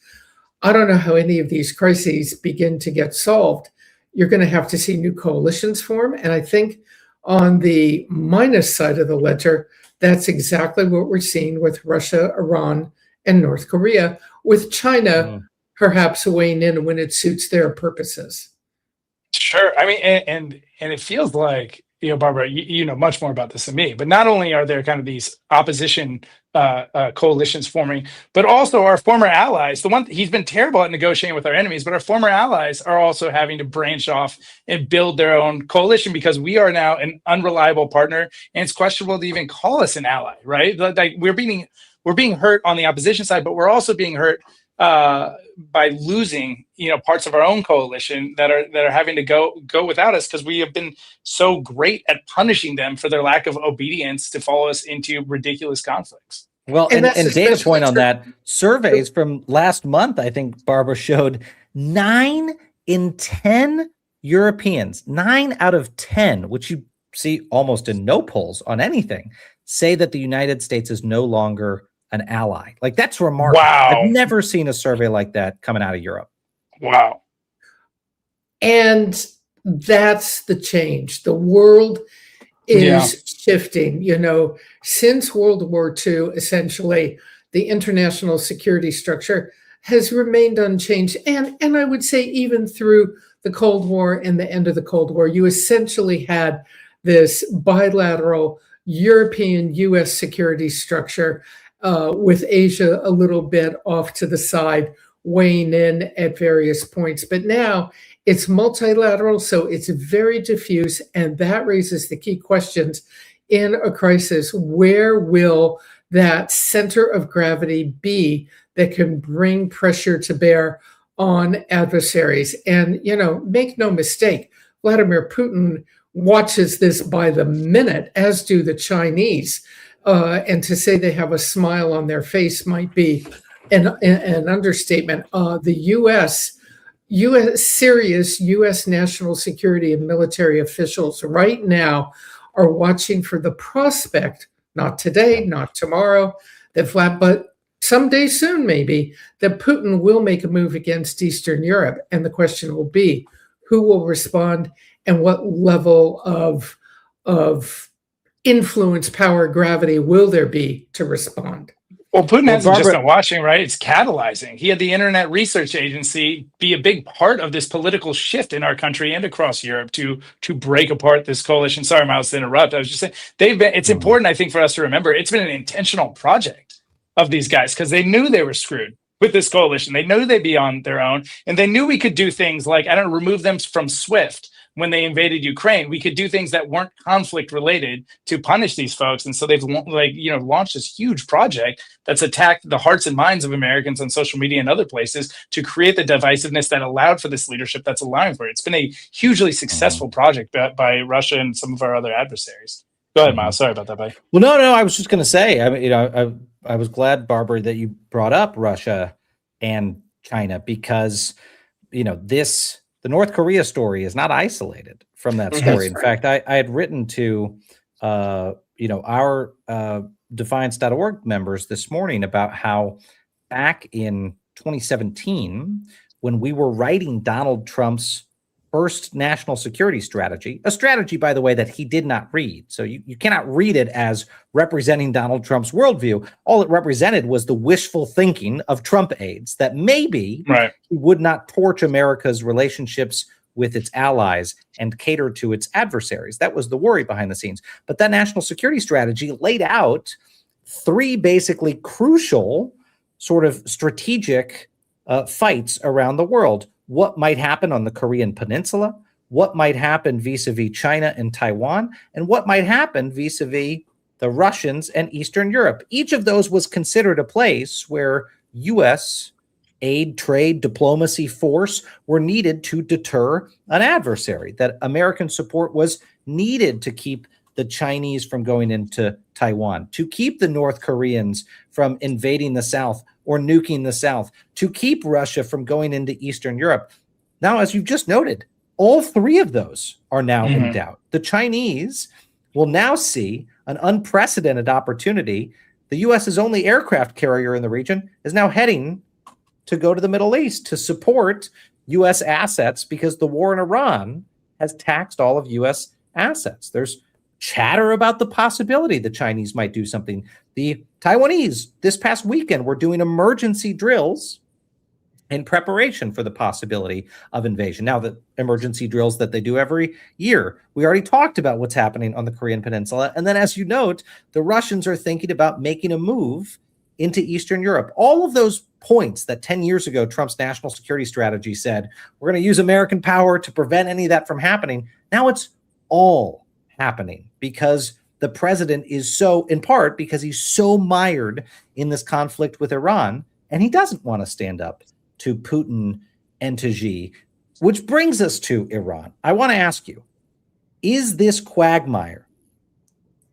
I don't know how any of these crises begin to get solved. You're going to have to see new coalitions form. And I think on the minus side of the ledger, that's exactly what we're seeing with Russia, Iran, and North Korea, with China perhaps weighing in when it suits their purposes. Sure. I mean, and it feels like, Barbara, you know much more about this than me, but not only are there kind of these opposition coalitions forming, but also our former allies. He's been terrible at negotiating with our enemies, but our former allies are also having to branch off and build their own coalition because we are now an unreliable partner, and it's questionable to even call us an ally, right? Like we're being hurt on the opposition side, but we're also being hurt by losing, parts of our own coalition that are having to go without us because we have been so great at punishing them for their lack of obedience to follow us into ridiculous conflicts. Well, and data point on that, surveys from last month, I think, Barbara, showed 9 in 10 Europeans, 9 out of 10, which you see almost in no polls on anything, say that the United States is no longer an ally. Like, that's remarkable. Wow. I've never seen a survey like that coming out of Europe. Wow. And that's the change. The world is shifting. Since World War II, essentially, the international security structure has remained unchanged. And I would say even through the Cold War and the end of the Cold War, you essentially had this bilateral European-U.S. security structure with Asia a little bit off to the side, weighing in at various points. But now it's multilateral, so it's very diffuse, and that raises the key questions in a crisis. Where will that center of gravity be that can bring pressure to bear on adversaries? And, make no mistake, Vladimir Putin watches this by the minute, as do the Chinese. And to say they have a smile on their face might be an understatement. The serious U.S. national security and military officials right now are watching for the prospect, not today, not tomorrow, but someday soon maybe, that Putin will make a move against Eastern Europe. And the question will be, who will respond and what level of influence, power, gravity will there be to respond? Well, Putin hasn't just been watching, right? It's catalyzing. He had the Internet Research Agency be a big part of this political shift in our country and across Europe to break apart this coalition. Sorry, Miles, to interrupt. I was just saying it's important, I think, for us to remember it's been an intentional project of these guys because they knew they were screwed with this coalition. They knew they'd be on their own, and they knew we could do things like, remove them from SWIFT when they invaded Ukraine. We could do things that weren't conflict related to punish these folks. And so they've launched this huge project that's attacked the hearts and minds of Americans on social media and other places to create the divisiveness that allowed for this leadership that's allowing for it. It's been a hugely successful project by Russia and some of our other adversaries. Go ahead, Miles. Sorry about that, buddy. Well, no, I was just going to say, I was glad, Barbara, that you brought up Russia and China because, the North Korea story is not isolated from that story. In fact, I had written to, our Defiance.org members this morning about how back in 2017, when we were writing Donald Trump's first national security strategy, a strategy, by the way, that he did not read. So you cannot read it as representing Donald Trump's worldview. All it represented was the wishful thinking of Trump aides that maybe he would not torch America's relationships with its allies and cater to its adversaries. That was the worry behind the scenes. But that national security strategy laid out three basically crucial sort of strategic fights around the world. What might happen on the Korean Peninsula, what might happen vis-a-vis China and Taiwan, and what might happen vis-a-vis the Russians and Eastern Europe. Each of those was considered a place where U.S. aid, trade, diplomacy, force were needed to deter an adversary, that American support was needed to keep the Chinese from going into Taiwan, to keep the North Koreans from invading the South or nuking the South, to keep Russia from going into Eastern Europe. Now, as you've just noted, all three of those are now in doubt. The Chinese will now see an unprecedented opportunity. The U.S.'s only aircraft carrier in the region is now heading to go to the Middle East to support U.S. assets because the war in Iran has taxed all of U.S. assets. There's chatter about the possibility the Chinese might do something. The Taiwanese this past weekend were doing emergency drills in preparation for the possibility of invasion. Now, the emergency drills that they do every year, we already talked about what's happening on the Korean Peninsula. And then, as you note, the Russians are thinking about making a move into Eastern Europe. All of those points that 10 years ago, Trump's national security strategy said, we're going to use American power to prevent any of that from happening. Now it's all happening because the president is so, in part, because he's so mired in this conflict with Iran, and he doesn't want to stand up to Putin and to Xi, which brings us to Iran. I want to ask you, is this quagmire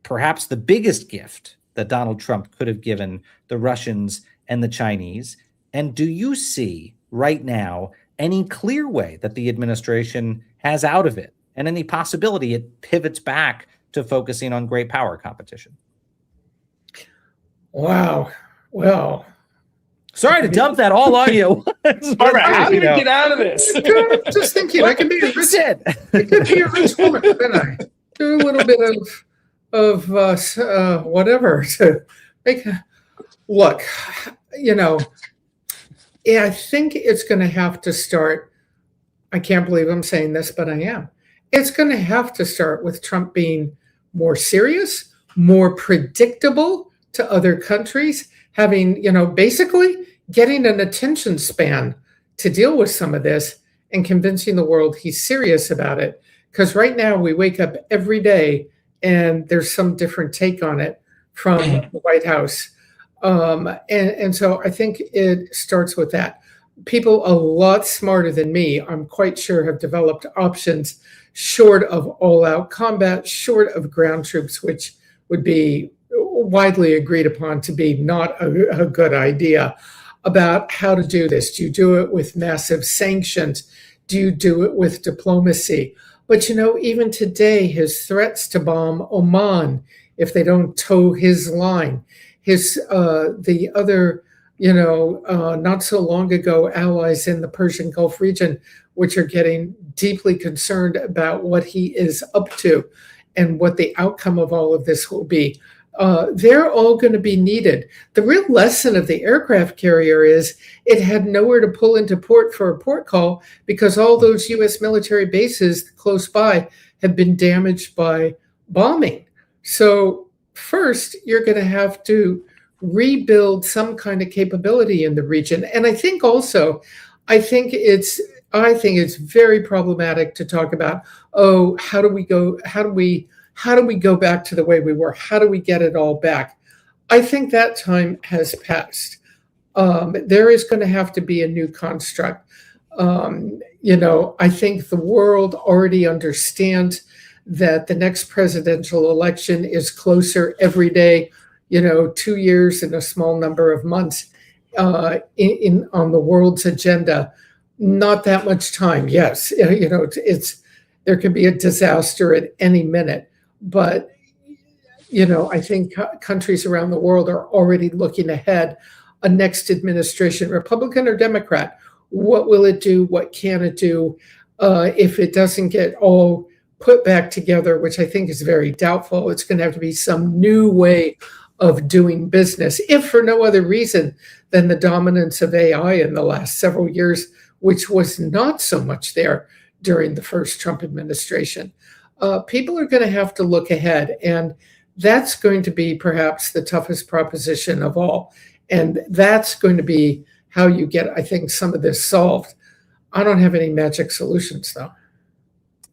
perhaps the biggest gift that Donald Trump could have given the Russians and the Chinese? And do you see right now any clear way that the administration has out of it, and any possibility it pivots back to focusing on great power competition? Wow. Well, sorry to dump that all on you. Barbara, how do we get out of this? Just thinking, I can be a rich woman, can I? Do a little bit of whatever to make. Look, I think it's going to have to start. I can't believe I'm saying this, but I am. It's going to have to start with Trump being more serious, more predictable to other countries, having, basically getting an attention span to deal with some of this and convincing the world he's serious about it. Because right now we wake up every day and there's some different take on it from the White House. And so I think it starts with that. People a lot smarter than me, I'm quite sure, have developed options short of all-out combat, short of ground troops, which would be widely agreed upon to be not a good idea, about how to do this. Do you do it with massive sanctions? Do you do it with diplomacy? But, even today, his threats to bomb Oman if they don't toe his line, the other, not so long ago, allies in the Persian Gulf region, which are getting deeply concerned about what he is up to and what the outcome of all of this will be. They're all going to be needed. The real lesson of the aircraft carrier is it had nowhere to pull into port for a port call because all those U.S. military bases close by have been damaged by bombing. So first, you're going to have to rebuild some kind of capability in the region. And I think it's very problematic to talk about, how do we go back to the way we were? How do we get it all back? I think that time has passed. There is going to have to be a new construct. I think the world already understands that the next presidential election is closer every day, 2 years and a small number of months on the world's agenda. Not that much time. Yes, there could be a disaster at any minute. But, I think countries around the world are already looking ahead. A next administration, Republican or Democrat, what will it do? What can it do? if it doesn't get all put back together, which I think is very doubtful, it's going to have to be some new way of doing business, if for no other reason than the dominance of AI in the last several years, which was not so much there during the first Trump administration. People are going to have to look ahead, and that's going to be perhaps the toughest proposition of all. And that's going to be how you get, I think, some of this solved. I don't have any magic solutions, though.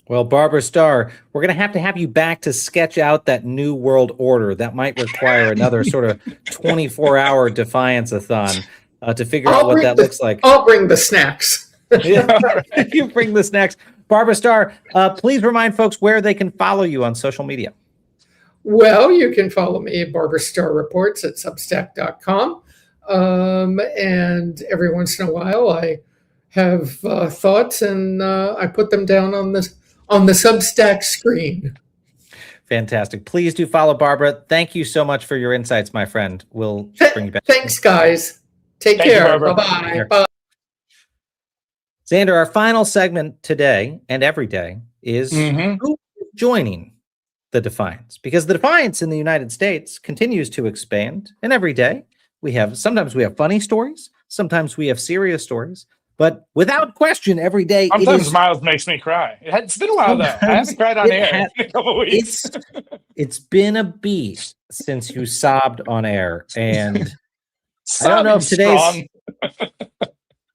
Well, Barbara Starr, we're going to have you back to sketch out that new world order. That might require another sort of 24-hour defiance-a-thon to figure out what that looks like. I'll bring the snacks. Yeah, you bring the snacks. Barbara Starr, please remind folks where they can follow you on social media. Well, you can follow me at Barbara Starr Reports at Substack.com. And every once in a while, I have thoughts, and I put them down on the Substack screen. Fantastic. Please do follow Barbara. Thank you so much for your insights, my friend. We'll bring you back. Thanks, guys. Take care. Bye-bye. Bye. Xander, our final segment today and every day is who is joining the Defiance, because the Defiance in the United States continues to expand, and every day sometimes we have funny stories, sometimes we have serious stories, but without question, every day sometimes Miles makes me cry. It's been a while though. I haven't cried on air in a couple of weeks. It's been a beat since you sobbed on air, and I don't know if today's.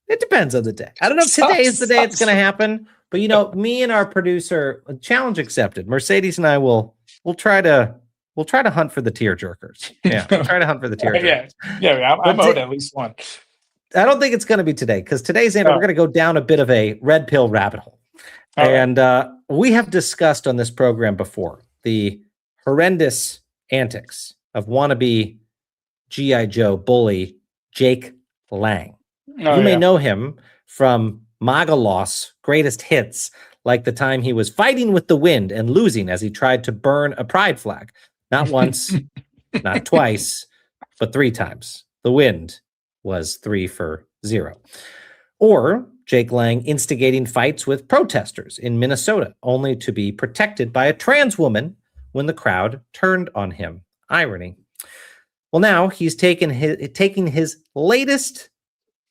It depends on the day. I don't know if today is the day it's going to happen, but me and our producer, challenge accepted. Mercedes and I we'll try to hunt for the tear jerkers. Yeah, we'll try to hunt for the tear jerkers. Yeah, I'm owed at least one. I don't think it's going to be today, because today's Xander, we're going to go down a bit of a red pill rabbit hole. And we have discussed on this program before the horrendous antics of wannabe G.I. Joe bully Jake Lang. You may know him from MAGA Loss greatest hits, like the time he was fighting with the wind and losing as he tried to burn a pride flag. Not once, not twice, but 3 times. The wind was 3-0. Or Jake Lang instigating fights with protesters in Minnesota, only to be protected by a trans woman when the crowd turned on him. Irony. Well, now he's taking his latest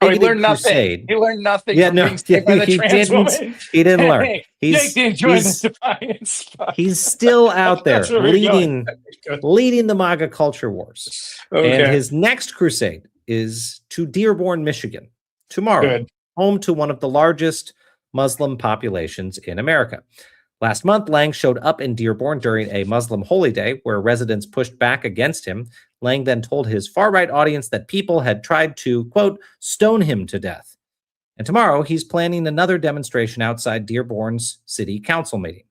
he learned crusade. Nothing. He learned nothing. Yeah, no, he didn't learn. Jake didn't join the Defiance. He's still out there leading the MAGA culture wars. Okay. And his next crusade is to Dearborn, Michigan, tomorrow, home to one of the largest Muslim populations in America. Last month, Lang showed up in Dearborn during a Muslim holy day where residents pushed back against him. Lang then told his far-right audience that people had tried to, quote, stone him to death. And tomorrow, he's planning another demonstration outside Dearborn's city council meeting.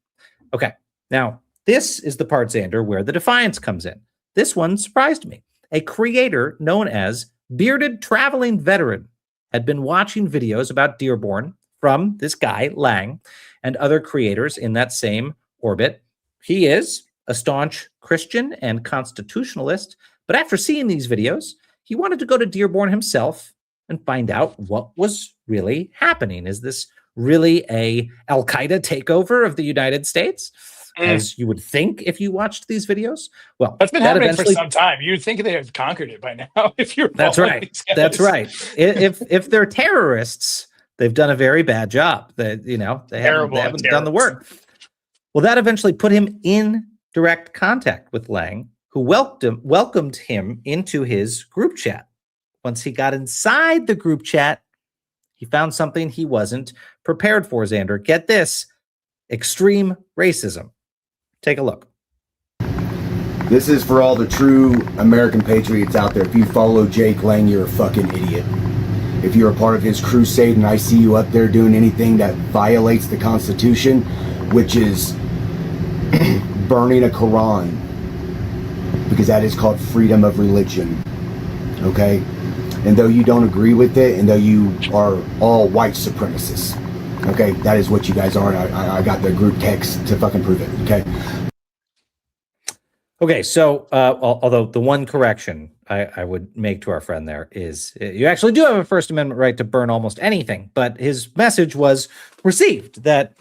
Okay, now, this is the part, Xander, where the Defiance comes in. This one surprised me. A creator known as Bearded Traveling Veteran had been watching videos about Dearborn from this guy, Lang, and other creators in that same orbit. He is a staunch Christian and constitutionalist, but after seeing these videos, he wanted to go to Dearborn himself and find out what was really happening. Is this really a Al-Qaeda takeover of the United States, as you would think if you watched these videos? Well, that's been happening for some time. You'd think they have conquered it by now. If you're that's right. That's right. If they're terrorists, they've done a very bad job. They haven't done the work. Well, that eventually put him in direct contact with Lang, who welcomed him into his group chat. Once he got inside the group chat, he found something he wasn't prepared for, Xander. Get this: extreme racism. Take a look. This is for all the true American patriots out there. If you follow Jake Lang, you're a fucking idiot. If you're a part of his crusade and I see you up there doing anything that violates the Constitution, which is burning a Quran, because that is called freedom of religion, okay? And though you don't agree with it, and though you are all white supremacists, okay? That is what you guys are. I got the group text to fucking prove it, okay? Okay, so although the one correction I would make to our friend there is you actually do have a First Amendment right to burn almost anything, but his message was received that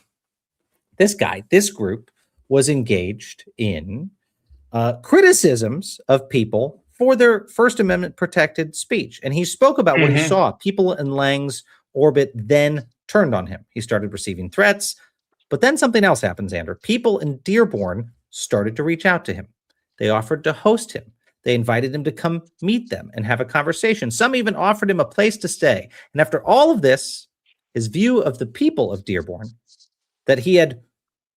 this group was engaged in criticisms of people for their First Amendment protected speech. And he spoke about what he saw. People in Lang's orbit then turned on him. He started receiving threats, but then something else happened, Xander. People in Dearborn started to reach out to him. They offered to host him. They invited him to come meet them and have a conversation. Some even offered him a place to stay. And after all of this, his view of the people of Dearborn that he had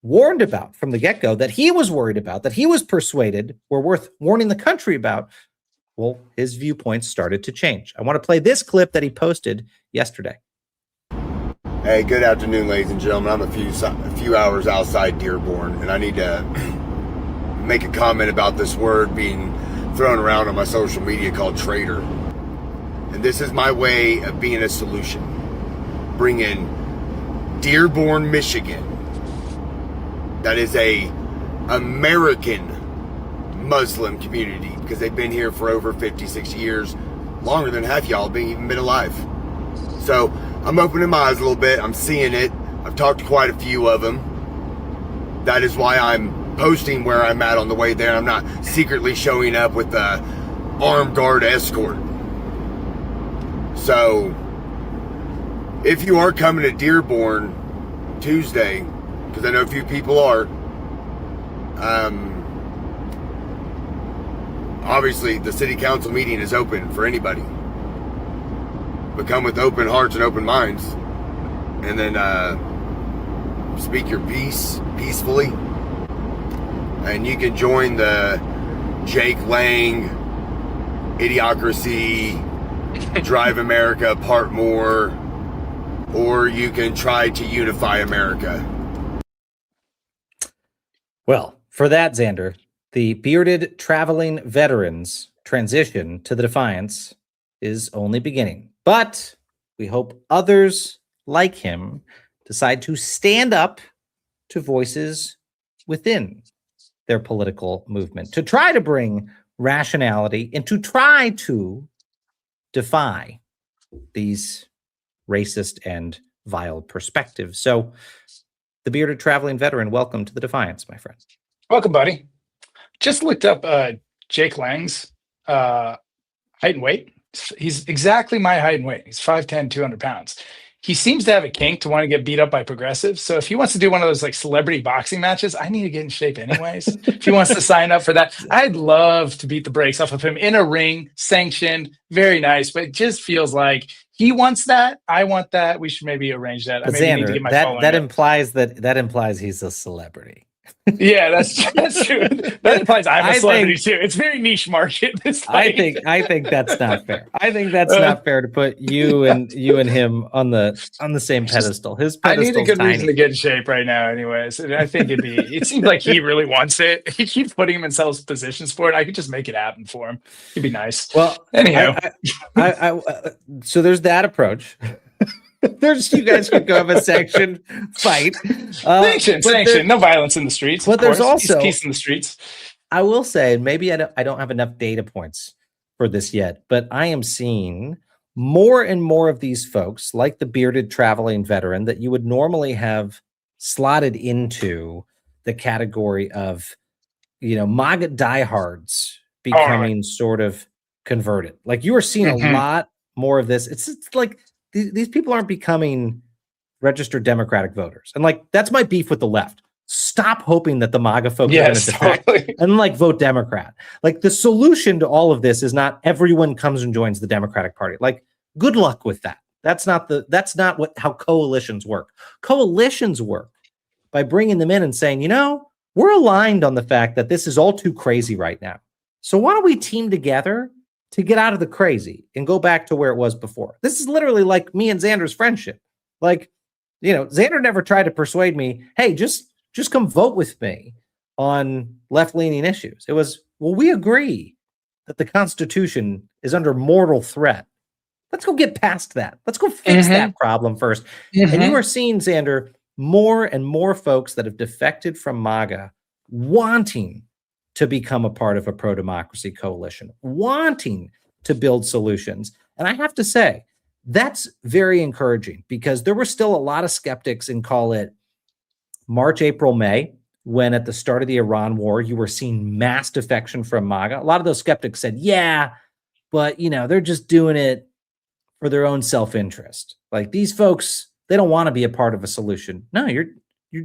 warned about from the get-go, that he was worried about, that he was persuaded were worth warning the country about, well, his viewpoints started to change. I want to play this clip that he posted yesterday. Hey, good afternoon, ladies and gentlemen. I'm a few hours outside Dearborn, and I need to make a comment about this word being thrown around on my social media called traitor. And this is my way of being a solution. Bring in Dearborn, Michigan. That is a American Muslim community because they've been here for over 56 years, longer than half y'all being even been alive. So I'm opening my eyes a little bit. I'm seeing it. I've talked to quite a few of them. That is why I'm posting where I'm at on the way there. I'm not secretly showing up with a armed guard escort. So if you are coming to Dearborn Tuesday, because I know a few people are, obviously the city council meeting is open for anybody, but come with open hearts and open minds, and then speak your piece peacefully, and you can join the Jake Lang Idiocracy Drive America Part More, or you can try to unify America. Well, for that, Xander, the bearded traveling veterans transition to the Defiance is only beginning. But we hope others like him decide to stand up to voices within their political movement, to try to bring rationality and to try to defy these racist and vile perspectives. So, the bearded traveling veteran, welcome to the Defiance, my friend. Welcome, buddy. Just looked up Jake Lang's height and weight. He's exactly my height and weight. He's 5'10", 200 pounds. He seems to have a kink to want to get beat up by progressives. So if he wants to do one of those like celebrity boxing matches, I need to get in shape anyways. If he wants to sign up for that, I'd love to beat the brakes off of him in a ring, sanctioned, very nice. But it just feels like he wants that. I want that. We should maybe arrange that. But I maybe Xander, need to get my that implies he's a celebrity. Yeah, that's true. That implies I'm a celebrity too. It's very niche market. I think that's not fair. I think that's not fair to put you and him on the same pedestal. His pedestal. I need a good reason to get in shape right now, anyways. And I think it seems like he really wants it. He keeps putting himself in positions for it. I could just make it happen for him. It'd be nice. Well, anyhow, so there's that approach. There's you guys could go have a sanctioned fight. Sanction. No violence in the streets. But there's also peace in the streets. I will say, maybe I don't have enough data points for this yet, but I am seeing more and more of these folks, like the bearded traveling veteran, that you would normally have slotted into the category of, MAGA diehards becoming sort of converted. Like you are seeing a lot more of this. It's like these people aren't becoming registered Democratic voters. And like, that's my beef with the left. Stop hoping that the MAGA folks are going to defect and like vote Democrat. Like the solution to all of this is not everyone comes and joins the Democratic Party. Like good luck with that. That's not how coalitions work. Coalitions work by bringing them in and saying, we're aligned on the fact that this is all too crazy right now. So why don't we team together to get out of the crazy and go back to where it was before? This is literally like me and Xander's friendship. Like, Xander never tried to persuade me, hey, just come vote with me on left-leaning issues. It was, well, we agree that the Constitution is under mortal threat. Let's go get past that. Let's go fix that problem first. And you are seeing, Xander, more and more folks that have defected from MAGA wanting to become a part of a pro-democracy coalition, wanting to build solutions. And I have to say, that's very encouraging, because there were still a lot of skeptics in, call it, March, April, May, when at the start of the Iran war, you were seeing mass defection from MAGA. A lot of those skeptics said, yeah, but they're just doing it for their own self-interest. Like, these folks, they don't want to be a part of a solution. No, you're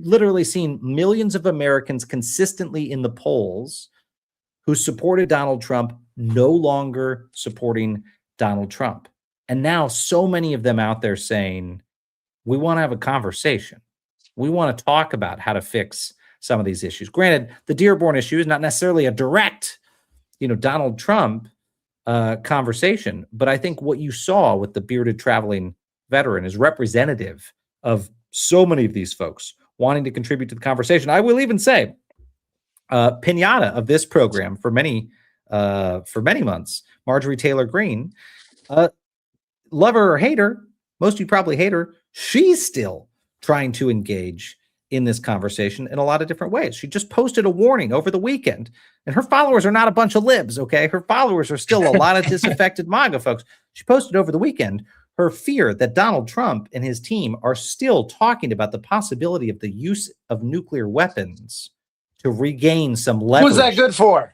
literally seeing millions of Americans consistently in the polls who supported Donald Trump no longer supporting Donald Trump. And now so many of them out there saying, we want to have a conversation. We want to talk about how to fix some of these issues. Granted, the Dearborn issue is not necessarily a direct, Donald Trump conversation, but I think what you saw with the bearded traveling veteran is representative of so many of these folks wanting to contribute to the conversation. I will even say, pinata of this program for many months, Marjorie Taylor Greene, lover or hater, most of you probably hate her, she's still trying to engage in this conversation in a lot of different ways. She just posted a warning over the weekend, and her followers are not a bunch of libs, okay? Her followers are still a lot of disaffected MAGA folks. She posted over the weekend her fear that Donald Trump and his team are still talking about the possibility of the use of nuclear weapons to regain some leverage. Who's that good for?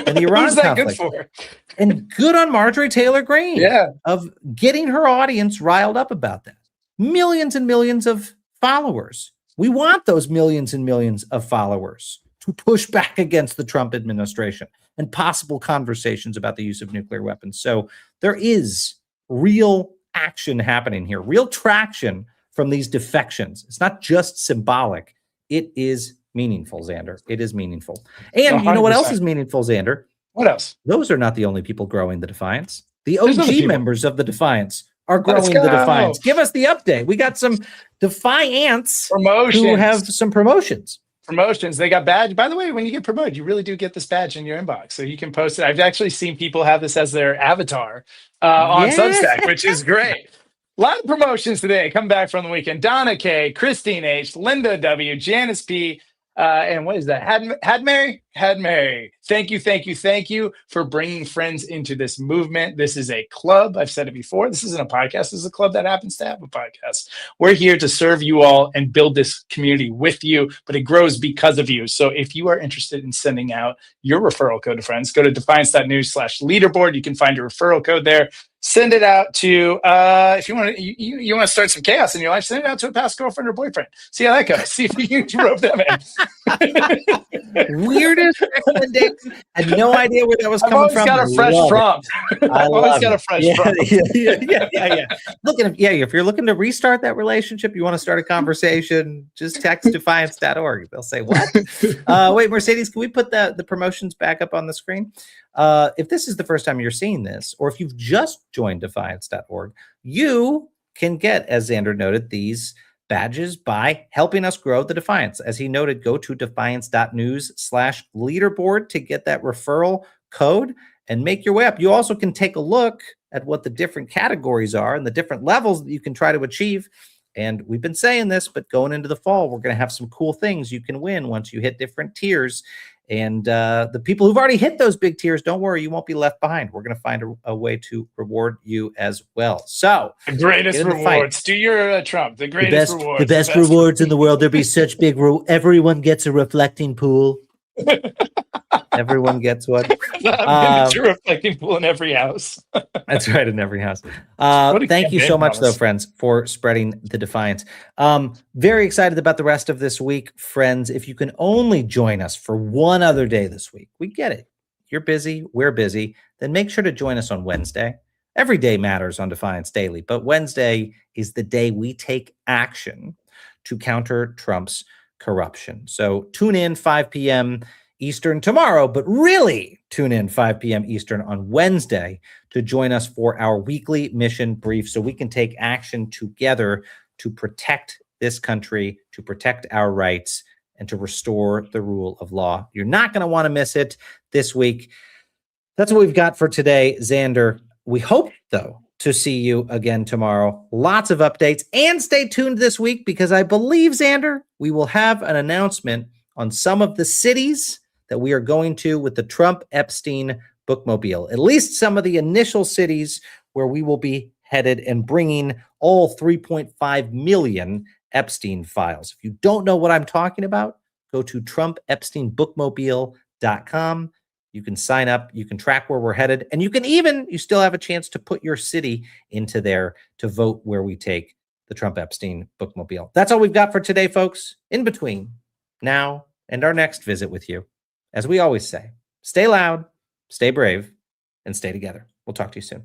And the Iran Who's that conflict. good for? And good on Marjorie Taylor Greene, of getting her audience riled up about that. Millions and millions of followers. We want those millions and millions of followers to push back against the Trump administration and possible conversations about the use of nuclear weapons. So there is real action happening here, real traction from these defections. It's not just symbolic. It is meaningful, Xander. It is meaningful. And 100%. You know what else is meaningful, Xander? What else? Those are not the only people growing the Defiance. The OG members of the Defiance are growing the Defiance. Give us the update. We got some Defiance promotions who have some promotions. They got badge. By the way, when you get promoted, you really do get this badge in your inbox, so you can post it. I've actually seen people have this as their avatar on Substack, which is great. A lot of promotions today. Come back from the weekend. Donna K, Christine H, Linda W, Janice P, and what is that? Had Mary. Thank you for bringing friends into this movement. This is a club. I've said it before. This isn't a podcast. This is a club that happens to have a podcast. We're here to serve you all and build this community with you, but it grows because of you. So if you are interested in sending out your referral code to friends, go to defiance.news/leaderboard. You can find a referral code there. Send it out to, if you want to, you want to start some chaos in your life, send it out to a past girlfriend or boyfriend. See how that goes. See if you can rope them in. Weirdest recommendation. I had no idea where that was coming from. I've always got a fresh prompt. I've always got a fresh prompt. Yeah. If you're looking to restart that relationship, you want to start a conversation, just text defiance.org. They'll say, what? Wait, Mercedes, can we put the promotions back up on the screen? If this is the first time you're seeing this, or if you've just joined defiance.org, you can get, as Xander noted, these badges by helping us grow the Defiance. As he noted, go to defiance.news/leaderboard to get that referral code and make your way up. You also can take a look at what the different categories are and the different levels that you can try to achieve. And we've been saying this, but going into the fall, we're going to have some cool things you can win once you hit different tiers. And the people who've already hit those big tiers, don't worry, you won't be left behind. We're going to find a way to reward you as well. So the greatest rewards. Do your Trump. The greatest rewards. The best rewards in the world. There'll be such big. Everyone gets a reflecting pool. Everyone gets one. A reflecting pool in every house. That's right, in every house. Thank you so much, though, friends, for spreading the Defiance. Very excited about the rest of this week, friends. If you can only join us for one other day this week, we get it. You're busy, we're busy. Then make sure to join us on Wednesday. Every day matters on Defiance Daily, but Wednesday is the day we take action to counter Trump's corruption. So tune in 5 p.m. Eastern tomorrow, but really tune in 5 p.m. Eastern on Wednesday to join us for our weekly mission brief so we can take action together to protect this country, to protect our rights, and to restore the rule of law. You're not going to want to miss it this week. That's what we've got for today, Xander. We hope, though, to see you again tomorrow. Lots of updates, and stay tuned this week because I believe, Xander, we will have an announcement on some of the cities that we are going to with the Trump Epstein bookmobile, at least some of the initial cities where we will be headed and bringing all 3.5 million Epstein files. If you don't know what I'm talking about, go to TrumpEpsteinBookmobile.com. You can sign up, you can track where we're headed, and you still have a chance to put your city into there to vote where we take the Trump Epstein bookmobile. That's all we've got for today, folks. In between now and our next visit with you, as we always say, stay loud, stay brave, and stay together. We'll talk to you soon.